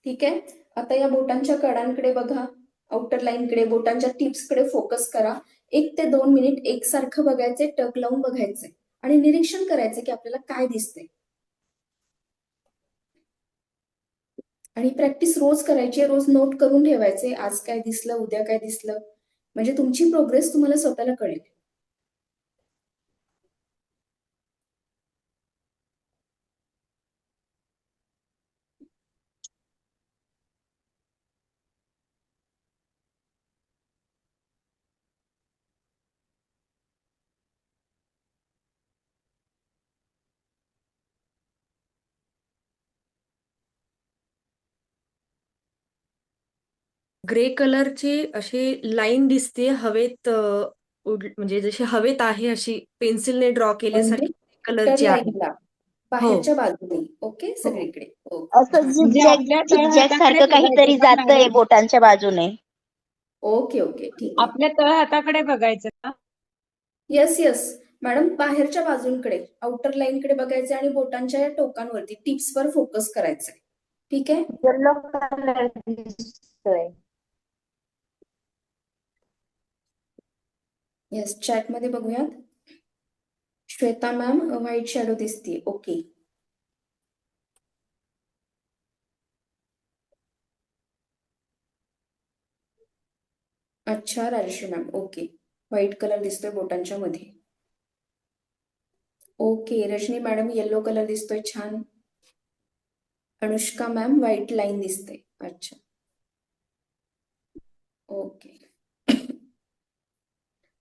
ठीक आहे, आता या बोटांच्या कडांकडे बघा, आउटर लाईनकडे, बोटांच्या टिप्सकडे फोकस करा. 1 ते 2 मिनिट एकसारखं बघायचे, टक लावून बघायचे आणि निरीक्षण करायचे की आपल्याला काय दिसतंय. आणि प्रॅक्टिस रोज करायची, रोज नोट करून ठेवायचे, आज काय दिसलं, उद्या काय दिसलं, म्हणजे तुमची प्रोग्रेस तुम्हाला स्वतःला कळेल. ग्रे कलरची अशी लाईन दिसते हवेत, म्हणजे जशी हवेत आहे अशी पेन्सिलने ड्रॉ म्हणजे केल्यासारखी आउटर कलरची आहे. लाईनला, बाहेरच्या बाजूने. ओके, सगळीकडे. असं म्हणजे झिगझॅग आपल्या झिगझॅग तळहाताकडे सारखं काहीतरी बघायचं का जातंय मॅडम? बोटांच्या बाजूने. ओके ओके, ठीक आहे. आपल्या तळहाताकडे बघायचं का? येस येस मॅडम, बाहेरच्या बाजूंकडे, आउटर लाईनकडे बघायचे आणि बोटांच्या या टोकांवरती टिप्सवर फोकस करायचंय. ठीक आहे, येलो कलर दिसतोय. येस. चॅट मध्ये बघूयात. श्वेता मॅम, व्हाईट शॅडो दिसते. ओके, अच्छा Rajashree ma'am, okay, white colour दिसतोय बोटांच्या मध्ये. Okay, Rajni madam, yellow colour दिसतोय, छान. अनुष्का मॅम, व्हाईट लाईन दिसते. अच्छा, ओके.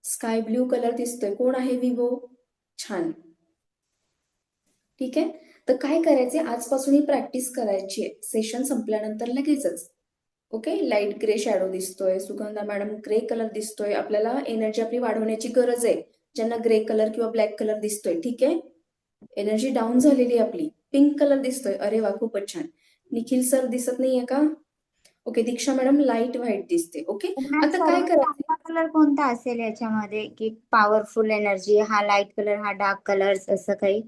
स्काय ब्ल्यू कलर दिसतोय, कोण आहे विवो? छान, ठीक आहे. तर काय करायचे, आजपासून ही प्रॅक्टिस करायची आहे, सेशन संपल्यानंतर लगेचच. ओके, लाईट ग्रे शॅडो दिसतोय, सुगंधा मॅडम ग्रे कलर दिसतोय. आपल्याला एनर्जी आपली वाढवण्याची गरज आहे, ज्यांना ग्रे कलर किंवा ब्लॅक कलर दिसतोय. ठीक आहे, एनर्जी डाऊन झालेली आपली. पिंक कलर दिसतोय, अरे वा, खूपच छान. निखिल सर दिसत नाहीये का? ओके, दीक्षा मॅडम लाईट व्हाईट दिसते. ओके, आता काय करायचं? चांगला कलर कोणता असेल याच्यामध्ये की पॉवरफुल एनर्जी? हा लाईट कलर, हा डार्क कलर, असं काही?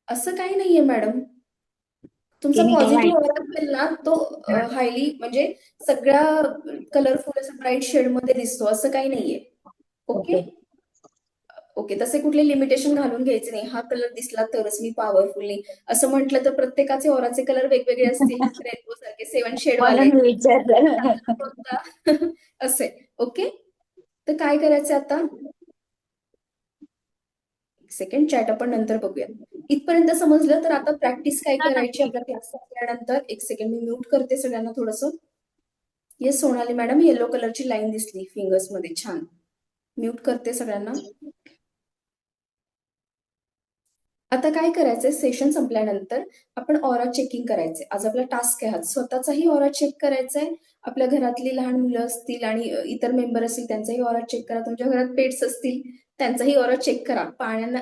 असं काही नाहीये मॅडम, तुमचा तिने काही पॉझिटिव्ह माहिती. ऑरा असेल ना तो हायली, म्हणजे सगळ्या कलरफुल असं ब्राईट शेड मध्ये दिसतो, असं काही नाहीये. Okay okay. ओके, तसे कुठले लिमिटेशन घालून घ्यायचे नाही. हा कलर दिसला तरच मी पॉवरफुल नाही असं म्हटलं तर प्रत्येकाचे ऑराचे कलर वेगवेगळे असतील. रेनबो सारखे 7 शेड वाले म्हणून विचारलं. चांगला कोणता असे. ओके, तर काय करायचं आता, एक सेकंड, चॅट आपण नंतर बघूया. इथपर्यंत समजलं तर आता प्रॅक्टिस काय करायची आपल्या क्लास संपल्यानंतर. एक सेकंड, मी म्यूट करते सगळ्यांना थोडस. येस सोनाली मॅडम, येलो कलरची लाईन दिसली फिंगर्स मध्ये, छान. म्यूट करते सगळ्यांना. आता काय करायचंय, सेशन संपल्यानंतर आपण ऑरा चेकिंग करायचंय. आज आपला टास्क आहे, स्वतःचाही ऑरा चेक करायचा आहे, आपल्या घरातली लहान मुलं असतील आणि इतर मेंबर असतील त्यांचाही ऑरा चेक करा, तुमच्या घरात पेट्स असतील त्यांचाही ऑरा चेक करा. पाण्यानं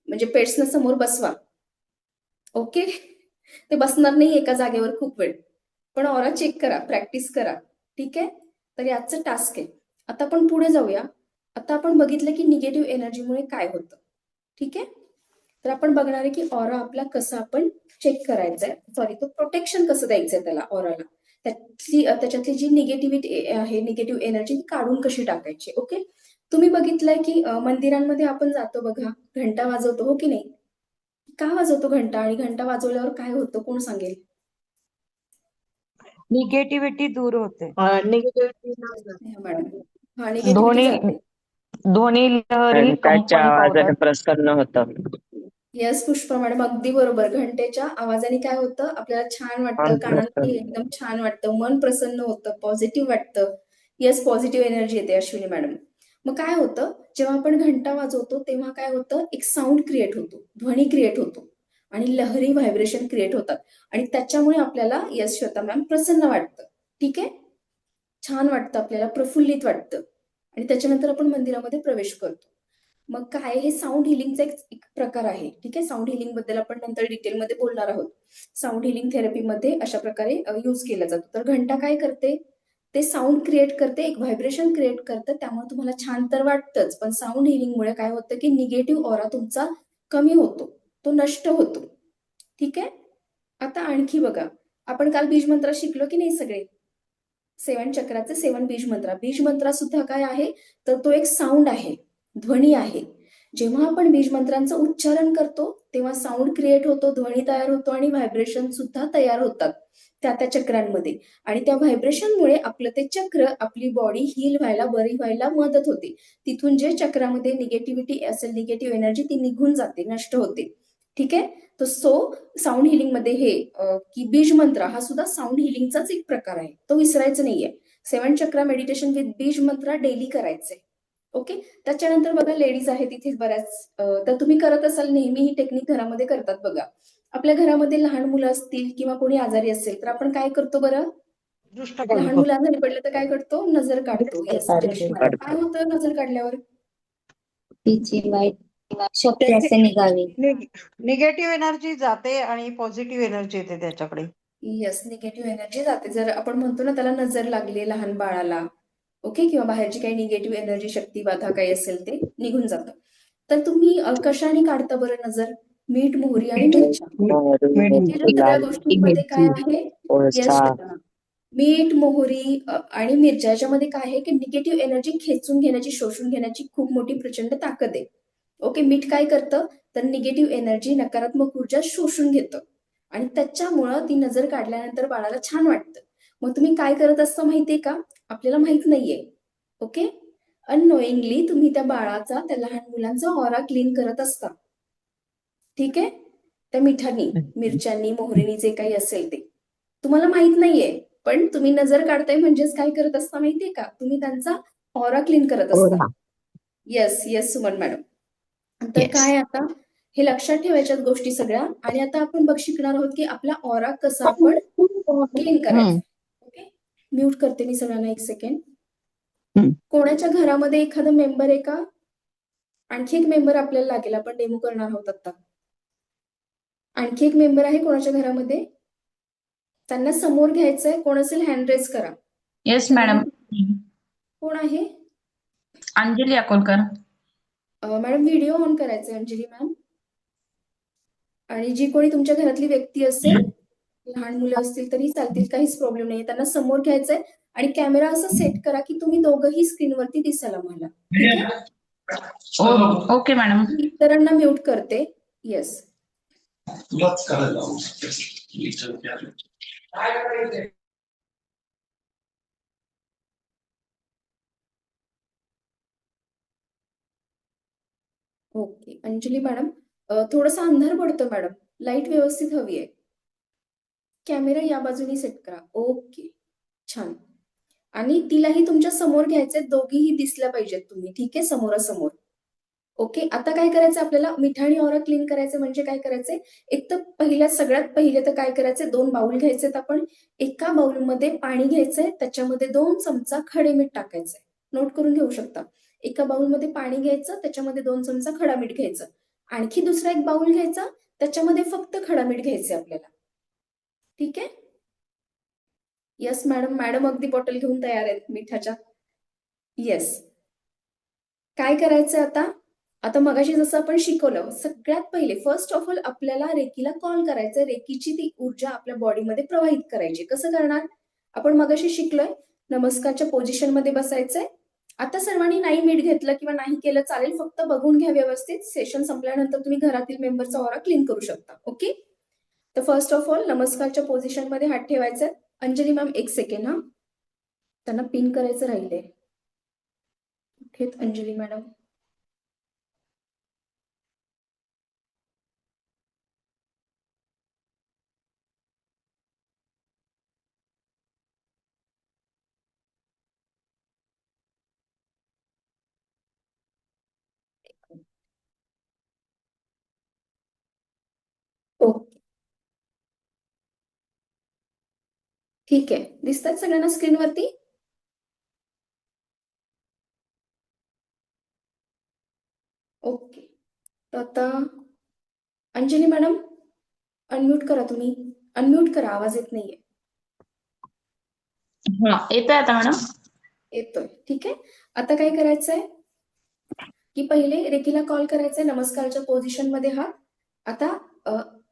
म्हणजे पेट्सना समोर बसवा. ओके, ते बसणार नाही एका जागेवर खूप वेळ, पण ऑरा चेक करा, प्रॅक्टिस करा. ठीक आहे, तर याचं टास्क आहे. आता आपण पुढे जाऊया. आता आपण बघितलं की निगेटिव्ह एनर्जीमुळे काय होतं. ठीक आहे, तर आपण बघणार आहे की ऑरा आपला कसा आपण चेक करायचा आहे, सॉरी तो प्रोटेक्शन कसं द्यायचंय त्याला ऑराला, त्याच्यातली जी निगेटिव्हिटी आहे, निगेटिव्ह एनर्जी ती काढून कशी टाकायची. ओके, तुम्ही बघितलंय की मंदिरांमध्ये आपण जातो बघा, घंटा वाजवतो, हो की नाही. का वाजवतो घंटा, आणि घंटा वाजवल्यावर काय होतं, कोण सांगेल. निगेटिव्हिटी दूर होते. मॅडम, हा निगेटिव्हिटी ध्वनी जाते. ध्वनी लहरी घंटाच्या कंपन आवाजाने पावतात. प्रसन्न होतं. येस पुष्पा मॅडम, अगदी बरोबर. घंटेच्या आवाजाने काय होतं, आपल्याला छान वाटतं, मन कानाला प्रसन्न. एकदम छान वाटतं, मन प्रसन्न होतं, पॉझिटिव्ह वाटतं. येस, पॉझिटिव्ह एनर्जी येते अश्विनी मॅडम. मग काय होतं, जेव्हा आपण घंटा वाजवतो तेव्हा काय होतं, एक साऊंड क्रिएट होतो, ध्वनी क्रिएट होतो आणि लहरी व्हायब्रेशन क्रिएट होतात आणि त्याच्यामुळे आपल्याला, येस श्वेता मॅम, प्रसन्न वाटतं. ठीक आहे, छान वाटतं आपल्याला, प्रफुल्लित वाटतं आणि त्याच्यानंतर आपण मंदिरामध्ये प्रवेश करतो. मग काय, हे साऊंड हिलिंगचा एक प्रकार आहे. ठीक आहे, साऊंड हिलिंग बद्दल आपण नंतर डिटेलमध्ये बोलणार आहोत. साऊंड हिलिंग थेरपीमध्ये अशा प्रकारे यूज केला जातो. तर घंटा काय करते, ते साऊंड क्रिएट करते, एक व्हायब्रेशन क्रिएट करतं, त्यामुळे तुम्हाला छान तर वाटतंच, पण साऊंड हिलिंगमुळे काय होतं की निगेटिव्ह ऑरा तुमचा कमी होतो, तो नष्ट होतो. ठीक आहे, आता आणखी बघा, आपण काल बीज मंत्र शिकलो की नाही सगळे, 7 चक्राचे 7 बीज मंत्र. बीज मंत्र सुद्धा काय आहे, तर तो एक साऊंड आहे, ध्वनी आहे. जेव्हा आपण बीज मंत्रांचं उच्चारण करतो तेव्हा साऊंड क्रिएट होतो, ध्वनी तयार होतो आणि व्हायब्रेशन सुद्धा तयार होतात त्या चक्रांमध्ये. आणि त्या व्हायब्रेशनमुळे आपलं ते चक्र, आपली बॉडी हील व्हायला, बरी व्हायला मदत होते. तिथून जे चक्रामध्ये निगेटिव्हिटी असेल, निगेटिव्ह एनर्जी, ती निघून जाते, नष्ट होते. ठीक आहे, तर साऊंड हिलिंग मध्ये हे की बीज मंत्र हा सुद्धा साऊंड हिलिंगचाच एक प्रकार आहे, तो विसरायचा नाहीये. 7 चक्रा मेडिटेशन विथ बीज मंत्र डेली करायचंय. ओके, त्याच्यानंतर बघा लेडीज आहेत इथे बऱ्याच, तर तुम्ही करत असाल नेहमी ही टेक्निक, घरामध्ये करतात बघा. आपल्या घरामध्ये लहान मुलं असतील किंवा कोणी आजारी असेल तर आपण काय करतो बरं, लहान मुलं आजारी पडले तर काय करतो, नजर काढतो. येस, काय होतं नजर काढल्यावर, तिची वाईट शक्ती असे निघावी. निगेटिव्ह एनर्जी जाते आणि पॉझिटिव्ह एनर्जी येते त्याच्याकडे. येस, निगेटिव्ह एनर्जी जाते. जर आपण म्हणतो ना त्याला नजर लागली लहान बाळाला, ओके, किंवा बाहेरची काही निगेटिव्ह एनर्जी, शक्ती बाधा काही असेल ते निघून जातं. तर तुम्ही कशाने काढता बरं नजर, मीठ, मोहरी आणि मिरच्या. या सगळ्या गोष्टींमध्ये काय आहे, येस, मीठ, मोहरी आणि मिरच्या, याच्यामध्ये काय आहे की निगेटिव्ह एनर्जी खेचून घेण्याची, शोषून घेण्याची खूप मोठी प्रचंड ताकद आहे. ओके, मीठ काय करतं, तर निगेटिव्ह एनर्जी, नकारात्मक ऊर्जा शोषून घेतं आणि त्याच्यामुळं ती नजर काढल्यानंतर बाळाला छान वाटतं. मग तुम्ही काय करत असता माहितीये का, आपल्याला माहित नाहीये. ओके, अननोईंगली तुम्ही त्या बाळाचा, त्या लहान मुलांचा ऑरा क्लीन करत असता. ठीक आहे, त्या मिठानी, मिरच्यांनी, मोहरीनी, जे काही असेल ते तुम्हाला माहित नाहीये, पण तुम्ही नजर काढताय म्हणजेच काय करत असता माहितीये का, तुम्ही त्यांचा ऑरा क्लीन करत असता. Yes yes Suman madam. तर काय आता हे लक्षात ठेवायच्याच गोष्टी सगळ्या. आणि आता आपण शिकणार आहोत की आपला ऑरा कसा आपण क्लीन करायचा. ओके, म्यूट करते मी सगळ्यांना, एक सेकंड. कोणाच्या घरामध्ये एखादा मेंबर आहे का, आणखी एक मेंबर आपल्याला लागेल, आपण डेमो करणार आहोत आता. आणखी एक मेंबर आहे कोणाच्या घरामध्ये, त्यांना समोर घ्यायचंय, कोण असेल हँड रेज करा. Yes madam. कोण आहे, Anjali Akolkar. Madam video on करायचा आहे अंजली मॅम. आणि जी कोणी तुमच्या घरातली व्यक्ती असेल, लहान मुलं असतील तरी चालतील, काहीच प्रॉब्लेम नाही. त्यांना समोर घ्यायचंय आणि कॅमेरा असं सेट करा की तुम्ही दोघंही स्क्रीनवरती दिसाल आम्हाला. ठीक आहे, ओके मॅडम. मी इतरांना म्यूट करते. येस. ओके. अंजली मॅडम, थोडासा अंधार पडतो मॅडम. लाईट व्यवस्थित हवी आहे. कॅमेरा या बाजूने सेट करा. ओके. छान. आणि तिलाही तुमच्या समोर घ्यायचे, दोघीही दिसल्या पाहिजेत तुम्ही. ठीक आहे, समोरासमोर. ओके. आता काय करायचं आपल्याला, मिठाणी ऑरा क्लीन करायचं म्हणजे काय करायचंय, एक तर सगळ्यात पहिले तर काय करायचंय, 2 बाउल घ्यायचेत आपण. एका बाउलमध्ये पाणी घ्यायचंय, त्याच्यामध्ये 2 चमचा खडे मीठ टाकायचंय. नोट करून घेऊ शकता. एका बाउलमध्ये पाणी घ्यायचं, त्याच्यामध्ये 2 चमचा खडा मीठ घ्यायचं. आणखी दुसरा एक बाउल घ्यायचा, त्याच्यामध्ये फक्त खडा मीठ घ्यायचे आपल्याला. ठीक आहे. Yes madam. मॅडम अगदी बॉटल घेऊन तयार आहेत मिठाच्या. येस. काय करायचं आता, आता मगाशी जसं आपण शिकवलं, सगळ्यात पहिले फर्स्ट ऑफ ऑल आपल्याला रेकीला कॉल करायचं. रेकीची ती ऊर्जा आपल्या बॉडीमध्ये प्रवाहित करायची. कसं करणार, आपण मगाशी शिकलोय, नमस्कारच्या पोझिशन मध्ये बसायचंय. आता सर्वांनी नाही मीठ घेतलं किंवा नाही केलं चालेल, फक्त बघून घ्या व्यवस्थित. सेशन संपल्यानंतर तुम्ही घरातील मेंबरचा ऑरा क्लीन करू शकता. ओके. तर फर्स्ट ऑफ ऑल नमस्कारच्या पोझिशन मध्ये हात ठेवायचे. Anjali ma'am 1 second. हा, त्यांना पिन करायचं राहिले. अंजली मॅडम. ओके. ठीक आहे. दिसतात सगळ्यांना स्क्रीनवरती. ओके. तर आता अंजली मॅडम अनम्यूट करा तुम्ही. अनम्यूट करा, आवाज येत नाहीये. येतोय आता मॅडम. येतोय. ठीक आहे. आता काय करायचंय की पहिले रेकीला कॉल करायचंय, नमस्कारच्या पोझिशन मध्ये हा. आता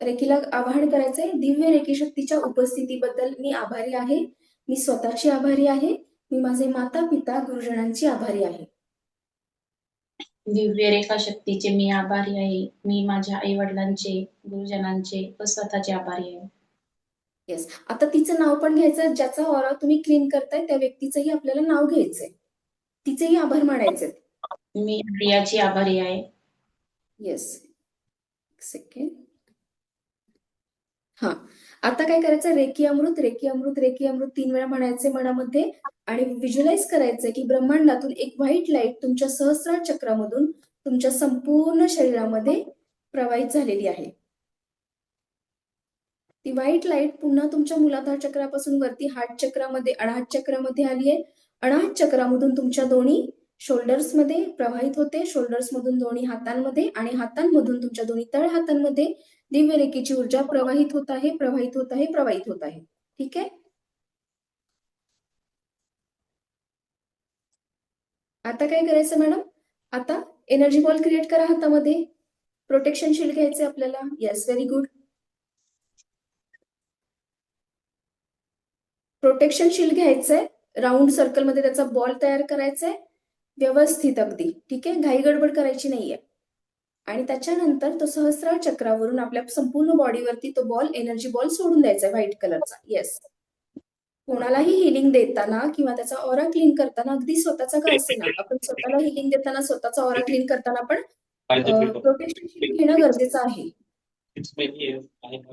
रेकीला आवाहन करायचंय, दिव्य रेकी शक्तीच्या उपस्थितीबद्दल मी आभारी आहे. मी स्वतःची आभारी आहे. मी माझे माता पिता गुरुजनांची आभारी आहे. दिव्य रेखा शक्तीचे मी आभारी आहे. मी माझ्या आई वडिलांचे, गुरुजनांचे व स्वतःचे आभारी आहे. येस. आता तिचं नाव पण घ्यायचं, ज्याचा ऑरा तुम्ही क्लीन करताय त्या व्यक्तीचंही आपल्याला नाव घ्यायचंय. तिचेही आभार मानायचे. मी प्रियाची आभारी आहे. येस. एक सेकंड. हा, आता काय करायचं, रेकी अमृत रेकी अमृत रेकी अमृत 3 वेळा म्हणायचे मनामध्ये. आणि व्हिज्युअलाइज करायचंय की ब्रह्मांडातून एक व्हाईट लाईट तुमच्या सहस्रार चक्रामधून तुमच्या संपूर्ण शरीरामध्ये प्रवाहित झालेली आहे. ती व्हाईट लाईट पुन्हा तुमच्या मूलाधार चक्रापासून वरती हार्ट चक्रामध्ये, अनाहत चक्रामध्ये आली आहे. अनाहत चक्रामधून तुमच्या दोन्ही शोल्डर्स मध्ये प्रवाहित होते, शोल्डर्स मधून दोन्ही हातांमध्ये, आणि हातांमधून तुमच्या दोन्ही तळ हातांमध्ये दिव्य रेकीची ऊर्जा प्रवाहित होत आहे, प्रवाहित होत आहे, प्रवाहित होत आहे. ठीक आहे. आता काय करायचं मॅडम, आता एनर्जी बॉल क्रिएट करा हातामध्ये. प्रोटेक्शन शील्ड घ्यायचे आपल्याला. Yes, very good. Protection shield घ्यायचंय, राऊंड सर्कल मध्ये त्याचा बॉल तयार करायचाय व्यवस्थित अगदी. ठीक आहे, घाई गडबड करायची नाहीये. आणि त्याच्यानंतर तो सहस्रार चक्रावरून आपल्या संपूर्ण बॉडीवरती तो बॉल, एनर्जी बॉल सोडून द्यायचा व्हाईट कलरचा. येस. कोणालाही हिलिंग देताना किंवा त्याचा ऑरा क्लीन करताना, अगदी स्वतःचा का असेना, आपण स्वतःला हिलिंग देताना, स्वतःचा ऑरा क्लीन करताना आपण प्रोटेक्शन शील्ड घेणं गरजेचं आहे.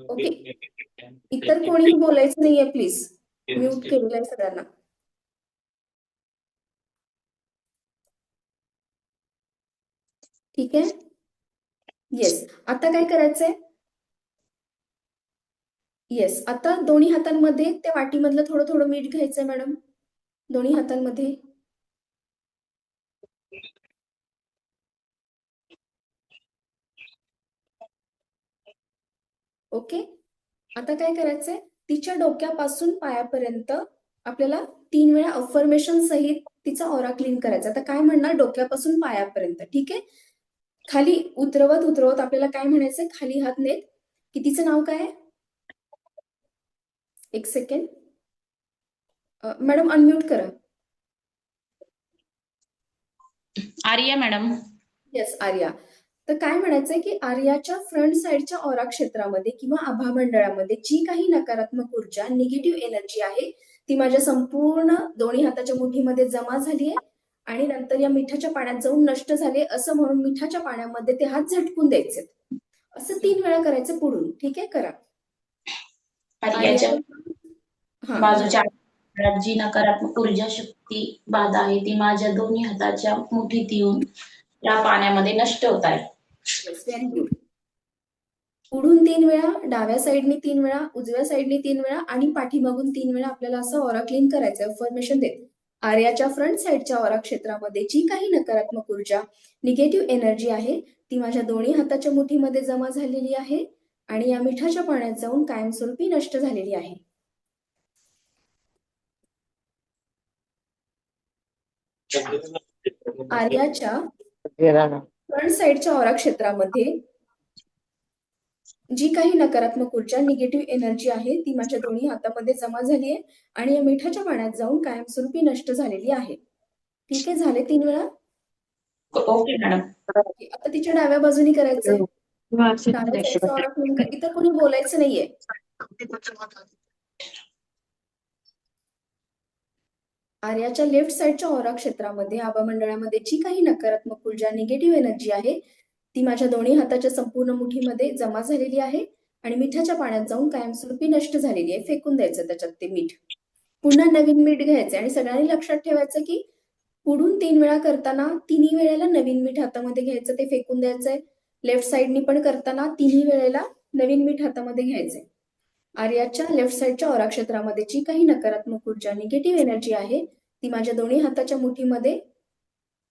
ओके. इतर कोणीही बोलायचं नाहीये प्लीज. म्यूट केलेलं आहे सगळ्यांना. ठीक आहे. येस. आता काय करायचंय, येस, आता दोन्ही हातांमध्ये त्या वाटीमधलं थोडं थोडं मीठ घ्यायचंय मॅडम, दोन्ही हातांमध्ये. ओके. आता काय करायचंय, तिच्या डोक्यापासून पायापर्यंत आपल्याला 3 वेळा अफर्मेशन सहित तिचा ऑरा क्लीन करायचा. आता काय म्हणणार, डोक्यापासून पायापर्यंत. ठीक आहे. खाली उतरवत उतरवत आपल्याला काय म्हणायचंय, खाली हात नेत, की तिचं नाव काय आहे. 1 सेकंड. मॅडम अनम्यूट करा. आर्या मॅडम. येस आर्या. तर काय म्हणायचंय की आर्याच्या फ्रंट साइडच्या ऑरा क्षेत्रामध्ये किंवा आभामंडळामध्ये जी काही नकारात्मक ऊर्जा निगेटिव्ह एनर्जी आहे ती माझ्या संपूर्ण दोन्ही हाताच्या मुठीमध्ये जमा झाली आहे आणि नंतर या मिठाच्या पाण्यात जाऊन नष्ट झाले असं म्हणून मिठाच्या पाण्यामध्ये ते हात झटकून द्यायचे. असं 3 वेळा करायचं पुढून. ठीक आहे, करा. आर्याच्या हा बाजूच्या आभाळात जी नकारात्मक ऊर्जा शक्ती बाधा आहे ती माझ्या दोन्ही हाताच्या मुठीत येऊन या पाण्यामध्ये नष्ट होत आहे. Yes, very good. पुढून 3 वेळा, डाव्या साईडने 3 वेळा, उजव्या साईडने 3 वेळा आणि पाठीमागून 3 वेळा आपल्याला असं ऑरा क्लीन करायचं. अफर्मेशन देत आर्याच्या फ्रंट साईडच्या ऑरा क्षेत्रामध्ये जी काही नकारात्मक ऊर्जा निगेटिव्ह एनर्जी आहे ती माझ्या दोन्ही हाताच्या मुठीमध्ये जमा झालेली आहे आणि या मिठाच्या पाण्यात जाऊन कायमस्वरूपी नष्ट झालेली आहे. आर्याच्या फ्रंट साईडच्या ऑरा क्षेत्रामध्ये जी काही नकारात्मक ऊर्जा निगेटिव्ह एनर्जी आहे ती माझ्या दोन्ही हातामध्ये जमा झाली आहे आणि या मिठाच्या पाण्यात जाऊन कायमस्वरूपी नष्ट झालेली आहे. ठीक आहे, झाले 3 वेळा. Okay madam. आता तिच्या डाव्या बाजूनी करायचंय. डाव्या साईडचा ऑरा क्लीन कर. इतर कोणी बोलायचं नाहीये. आर्याच्या लेफ्ट साईडच्या ऑरा क्षेत्रामध्ये आभामंडळामध्ये जी काही नकारात्मक ऊर्जा निगेटिव्ह एनर्जी आहे ती माझ्या दोन्ही हाताच्या संपूर्ण मुठीमध्ये जमा झालेली आहे आणि मिठाच्या पाण्यात जाऊन कायमस्वरूपी नष्ट झालेली आहे. फेकून द्यायचं त्याच्यात ते मीठ. पुन्हा नवीन मीठ घ्यायचं आणि सगळ्यांनी लक्षात ठेवायचं की पुढून 3 वेळा करताना तिन्ही वेळेला नवीन मीठ हातामध्ये घ्यायचं, ते फेकून द्यायचंय. लेफ्ट साईडनी पण करताना तिन्ही वेळेला नवीन मीठ हातामध्ये घ्यायचंय. आर्याच्या लेफ्ट साईडच्या ऑरा क्षेत्रामध्ये जी काही नकारात्मक ऊर्जा निगेटिव्ह एनर्जी आहे ती माझ्या दोन्ही हाताच्या मुठीमध्ये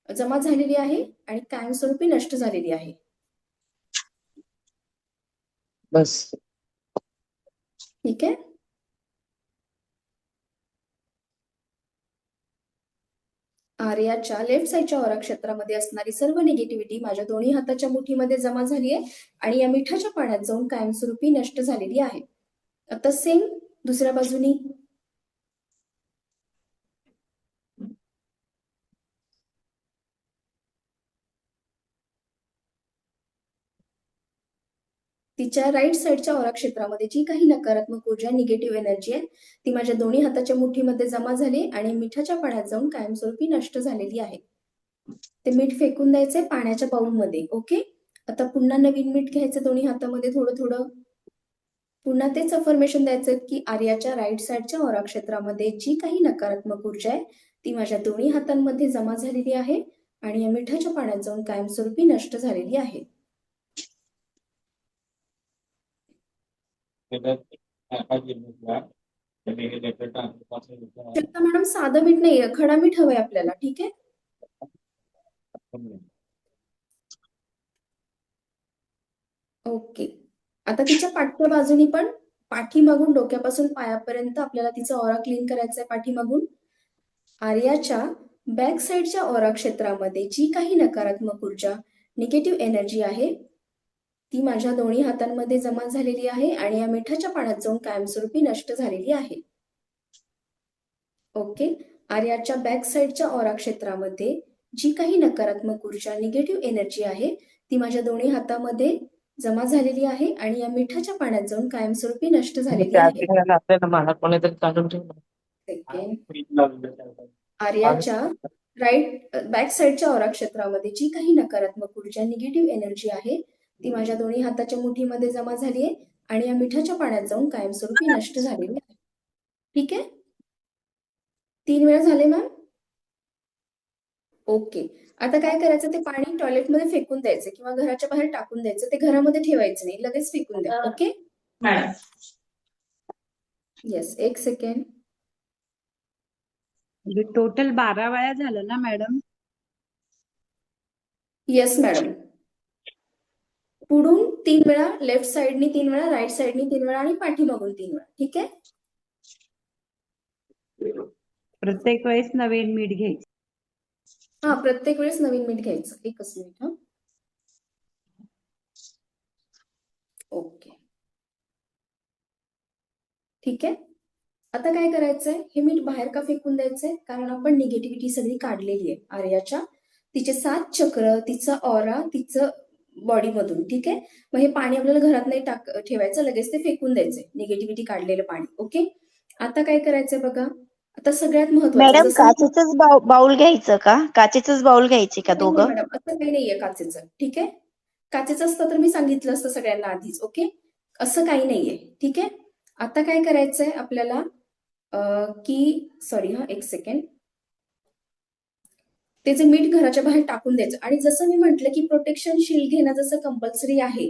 जमा झालेली आहे आणि कायमस्वरूपी नष्ट झालेली आहे. बस. ठीक आहे. आर्याच्या लेफ्ट साईडच्या ऑरा क्षेत्रामध्ये असणारी सर्व निगेटिव्हिटी माझ्या दोन्ही हाताच्या मुठीमध्ये जमा झाली आहे आणि या मिठाच्या पाण्यात जाऊन कायमस्वरूपी नष्ट झालेली आहे. आता सेम दुसऱ्या बाजूनी. तिच्या राईट साईडच्या ऑरा क्षेत्रामध्ये जी काही नकारात्मक ऊर्जा निगेटिव्ह एनर्जी आहे ती माझ्या दोन्ही हाताच्या मुठीमध्ये जमा झाली आणि मिठाच्या पाण्यात जाऊन कायमस्वरूपी नष्ट झालेली आहे. ते मीठ फेकून द्यायचंय पाण्याच्या बाउलमध्ये. ओके, आता पुन्हा नवीन मीठ घ्यायचं दोन्ही हातामध्ये थोडं थोडं. पुन्हा तेच अफर्मेशन द्यायचं की आर्याच्या राईट साईडच्या ऑरा क्षेत्रामध्ये जी काही नकारात्मक ऊर्जा आहे ती माझ्या दोन्ही हातांमध्ये जमा झालेली आहे आणि या मिठाच्या पाण्यात जाऊन कायमस्वरूपी नष्ट झालेली आहे. मॅडम साधं मीठ नाहीये, खडा मीठ हवंय आपल्याला. ठीक आहे. ओके, आता तिच्या पाठच्या बाजूनी पण पाठीमागून डोक्यापासून पायापर्यंत आपल्याला तिचा ऑरा क्लीन करायचा आहे. पाठीमागून आर्याच्या बॅक साईडच्या ऑरा क्षेत्रामध्ये जी काही नकारात्मक ऊर्जा निगेटिव्ह एनर्जी आहे ती माझ्या दोन्ही हातांमध्ये जमा झालेली आहे आणि या मिठाच्या पाण्यात जाऊन कायमस्वरूपी नष्ट झालेली आहे. ओके, आर्याच्या बॅक साईडच्या ऑरा क्षेत्रामध्ये जी काही नकारात्मक ऊर्जा निगेटिव्ह एनर्जी आहे ती माझ्या दोन्ही हातामध्ये जमा झालेली आहे आणि या मिठाच्या पाण्यात जाऊन कायमस्वरूपी नष्ट झालेली आहे. आर्याच्या राईट बॅक साईडच्या ऑरा क्षेत्रामध्ये जी काही नकारात्मक ऊर्जा निगेटिव्ह एनर्जी आहे ती माझ्या दोन्ही हाताच्या मुठीमध्ये जमा झाली आहे आणि या मिठाच्या पाण्यात जाऊन कायमस्वरूपी नष्ट झालेली आहे. ठीक आहे, 3 वेळा झाले मॅम. ओके, आता काय करायचं, ते पाणी टॉयलेटमध्ये फेकून द्यायचं किंवा घराच्या बाहेर टाकून द्यायचं. ते घरामध्ये ठेवायचं नाही, लगेच फेकून द्या. Okay madam. Yes, 1 second. म्हणजे टोटल 12 वेळा झालं ना मॅडम? Yes madam. पुढून 3 वेळा, लेफ्ट साईडनी 3 वेळा, राईट साईडनी 3 वेळा आणि पाठीमागून 3 वेळा. ठीक आहे. प्रत्येक वेळेस नवीन मीठ घ्यायचं. हा, प्रत्येक वेळेस नवीन मीठ घ्यायचं. एकच मिनिट. हा, ओके, ठीक आहे. आता काय करायचंय, हे मीठ बाहेर का फेकून द्यायचंय, कारण आपण निगेटिव्हिटी सगळी काढलेली आहे आर्याच्या तिचे 7 चक्र, तिचा ऑरा, तिचं बॉडीमधून. ठीक आहे. मग हे पाणी आपल्याला घरात नाही ठेवायचं, लगेच ते फेकून द्यायचंय, निगेटिव्हिटी काढलेलं पाणी. ओके. आता काय करायचंय बघा, आता सगळ्यात महत्वाचं मॅडम जसं मी काचेचंच बाउल घ्यायचं का? काचेचंच बाउल घ्यायचे का नाही नाही दोघं? मॅडम, असं काही नाहीये काचेचं. ठीक आहे. काचेचं असतं तर मी सांगितलं असतं सगळ्यांना आधीच. ओके. असं काही नाहीये. ठीक आहे. आता काय करायचंय आपल्याला की सॉरी हा, एक सेकंड. त्याचे मीठ घराच्या बाहेर टाकून द्यायचं. आणि जसं मी म्हटलं की प्रोटेक्शन शिल्ड घेणं जसं कंपल्सरी आहे,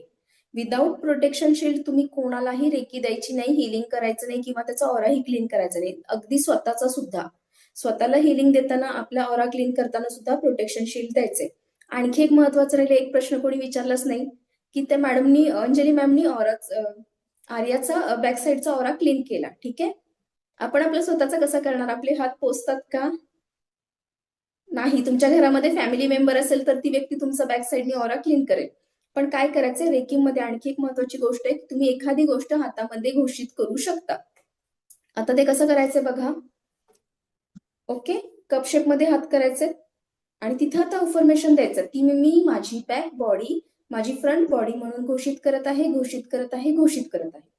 विदाऊट प्रोटेक्शन शिल्ड तुम्ही कोणालाही रेकी द्यायची नाही, हिलिंग करायचं नाही किंवा त्याचा ऑराही क्लीन करायचा नाही. अगदी स्वतःचा सुद्धा. स्वतःला हिलिंग देताना, आपला ऑरा क्लीन करताना सुद्धा प्रोटेक्शन शिल्ड द्यायचे. आणखी एक महत्वाचं राहिले, एक प्रश्न कोणी विचारलाच नाही की त्या मॅडमनी, अंजली मॅमनी आर्याचा बॅक साईडचा ऑरा क्लीन केला. ठीक आहे. आपण आपला स्वतःचा कसा करणार? आपले हात पोचतात का? नाही. तुमच्या घरामध्ये फॅमिली मेंबर असेल तर ती व्यक्ती तुमचा बॅक साईडने ऑरा क्लीन करेल. पण काय करायचंय, रेकीमध्ये आणखी एक महत्वाची गोष्ट आहे, तुम्ही एखादी गोष्ट हातामध्ये घोषित करू शकता. आता ते कसं करायचंय बघा. ओके. कप शेप मध्ये हात करायचे आणि तिथं आता अफर्मेशन द्यायचं की मी माझी बॅक बॉडी, माझी फ्रंट बॉडी म्हणून घोषित करत आहे, घोषित करत आहे, घोषित करत आहे.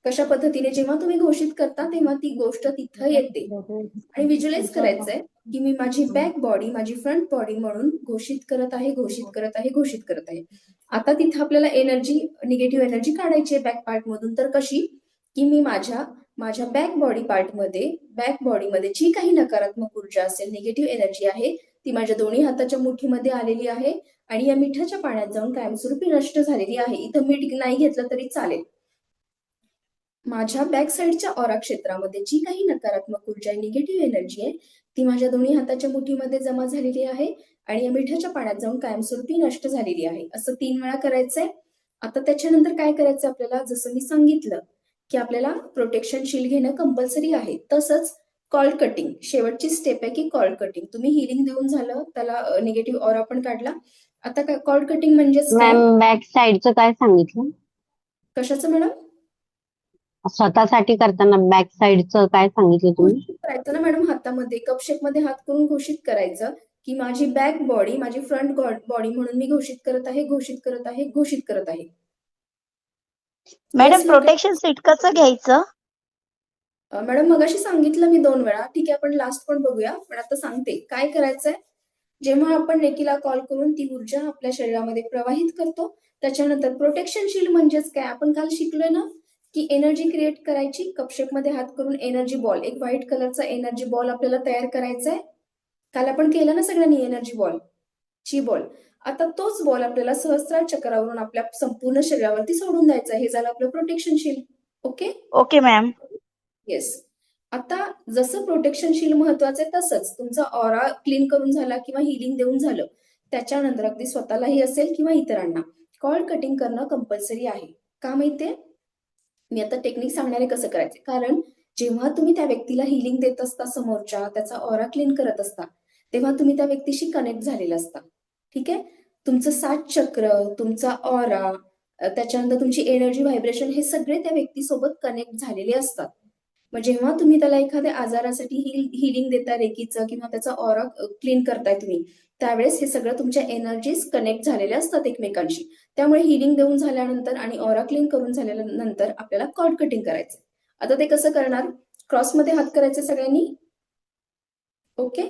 कशा पद्धतीने? जेव्हा तुम्ही घोषित करता तेव्हा ती गोष्ट तिथं येते. आणि व्हिज्युअलाइज करायचंय की मी माझी बॅक बॉडी, माझी फ्रंट बॉडी म्हणून घोषित करत आहे, घोषित करत आहे, घोषित करत आहे. आता तिथं आपल्याला एनर्जी, निगेटिव्ह एनर्जी काढायची आहे बॅक पार्ट मधून. तर कशी? की मी माझ्या बॅक बॉडी पार्टमध्ये, बॅक बॉडीमध्ये जी काही नकारात्मक ऊर्जा असेल, निगेटिव्ह एनर्जी आहे, ती माझ्या दोन्ही हाताच्या मुठीमध्ये आलेली आहे आणि या मिठाच्या पाण्यात जाऊन कायमस्वरूपी नष्ट झालेली आहे. इथं मीठ नाही घेतलं तरी चालेल. माझ्या बॅक साईडच्या ऑरा क्षेत्रामध्ये जी काही नकारात्मक ऊर्जा आहे, निगेटिव्ह एनर्जी आहे, ती माझ्या दोन्ही हाताच्या मुठीमध्ये जमा झालेली आहे आणि या मिठाच्या पाण्यात जाऊन कायमस्वरूपी नष्ट झालेली आहे. असं 3 वेळा करायचंय. आता त्याच्यानंतर काय करायचं आपल्याला, जसं मी सांगितलं की आपल्याला प्रोटेक्शन शिल्ड घेणं कंपल्सरी आहे. तसंच कॉल्ड कटिंग शेवटची स्टेप आहे की कॉल्ड कटिंग. तुम्ही हिलिंग देऊन झालं, त्याला निगेटिव्ह ऑरा पण काढला. आता काय कॉल्ड कटिंग म्हणजेच काय? मॅम बॅक साईडचं काय सांगितलं? कशाचं मॅडम? स्वतःसाठी करताना बॅक साईडचं काय सांगितलं तुम्ही? घोषित करायचं ना मॅडम, हातामध्ये कप शेप मध्ये हात करून घोषित करायचं की माझी बॅक बॉडी, माझी फ्रंट बॉडी म्हणून मी घोषित करत आहे, घोषित करत आहे, घोषित करत आहे. मॅडम येस ना? प्रोटेक्शन सीट कसं घ्यायचं? मॅडम मगाशी सांगितलं मी 2 वेळा. ठीक आहे, आपण लास्ट पण बघूया, पण आता सांगते काय करायचंय. जेव्हा आपण रेकीला कॉल करून ती ऊर्जा आपल्या शरीरामध्ये प्रवाहित करतो, त्याच्यानंतर प्रोटेक्शन शिल्ड म्हणजेच काय, आपण काल शिकलोय ना की एनर्जी क्रिएट करायची. कपशेप मध्ये हात करून एनर्जी बॉल, एक व्हाईट कलरचा एनर्जी बॉल आपल्याला तयार करायचा आहे. काल आपण केलं ना सगळ्यांनी एनर्जी बॉल, ची बॉल. आता तोच बॉल आपल्याला सहस्रार चक्रावरून आपल्या संपूर्ण शरीरावरती सोडून द्यायचा. हे झालं आपलं protection shield. Okay. Okay ma'am. Yes. आता जसं प्रोटेक्शन शिल्ड महत्वाचं आहे, तसंच तुमचा ऑरा क्लीन करून झाला किंवा हिलिंग देऊन झालं, त्याच्यानंतर अगदी स्वतःलाही असेल किंवा इतरांना कॉल्ड कटिंग करणं कंपल्सरी आहे. का माहितीये? मी आता टेक्निक सांगणारे कसं करायचे. कारण जेव्हा तुम्ही त्या व्यक्तीला हिलिंग देत असता, समोरच्या त्याचा ऑरा क्लीन करत असता, तेव्हा तुम्ही त्या व्यक्तीशी कनेक्ट झालेला असता. ठीक आहे. तुमचं 7 चक्र, तुमचा ऑरा, त्याच्यानंतर तुमची एनर्जी, व्हायब्रेशन हे सगळे त्या व्यक्तीसोबत कनेक्ट झालेले असतात. मग जेव्हा तुम्ही त्याला एखाद्या आजारासाठी हिलिंग देता रेकीचं किंवा त्याचा ऑरा क्लीन करताय तुम्ही, त्यावेळेस हे सगळं तुमच्या एनर्जीज कनेक्ट झालेल्या असतात एकमेकांशी. त्यामुळे हिलिंग देऊन झाल्यानंतर आणि ऑरा क्लीन करून झाल्यानंतर आपल्याला कॉर्ड कटिंग करायचं. आता ते कसं करणार? क्रॉसमध्ये हात करायचे सगळ्यांनी. ओके.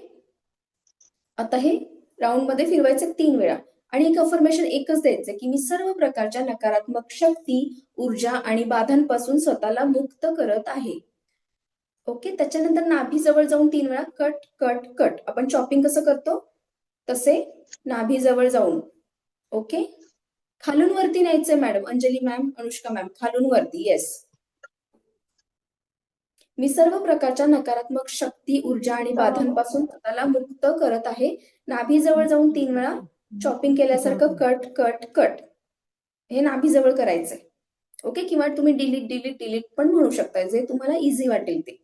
आता हे राऊंड मध्ये फिरवायचं 3 वेळा आणि एक अफर्मेशन एकच द्यायचं की मी सर्व प्रकारच्या नकारात्मक शक्ती, ऊर्जा आणि बाधांपासून स्वतःला मुक्त करत आहे. ओके. त्याच्यानंतर नाभीजवळ जाऊन 3 वेळा कट कट कट. आपण चॉपिंग कसं करतो तसे नाभीजवळ जाऊन. ओके. खालून वरती न्यायचंय madam, Anjali ma'am, Anushka ma'am, खालून वरती. येस. मी सर्व प्रकारच्या नकारात्मक शक्ती, ऊर्जा आणि बाधांपासून स्वतःला मुक्त करत आहे. नाभीजवळ जाऊन 3 वेळा चॉपिंग केल्यासारखं कट कट कट. हे नाभीजवळ करायचंय. ओके. किंवा तुम्ही डिलीट डिलीट डिलीट पण म्हणू शकता, जे तुम्हाला इझी वाटेल ते.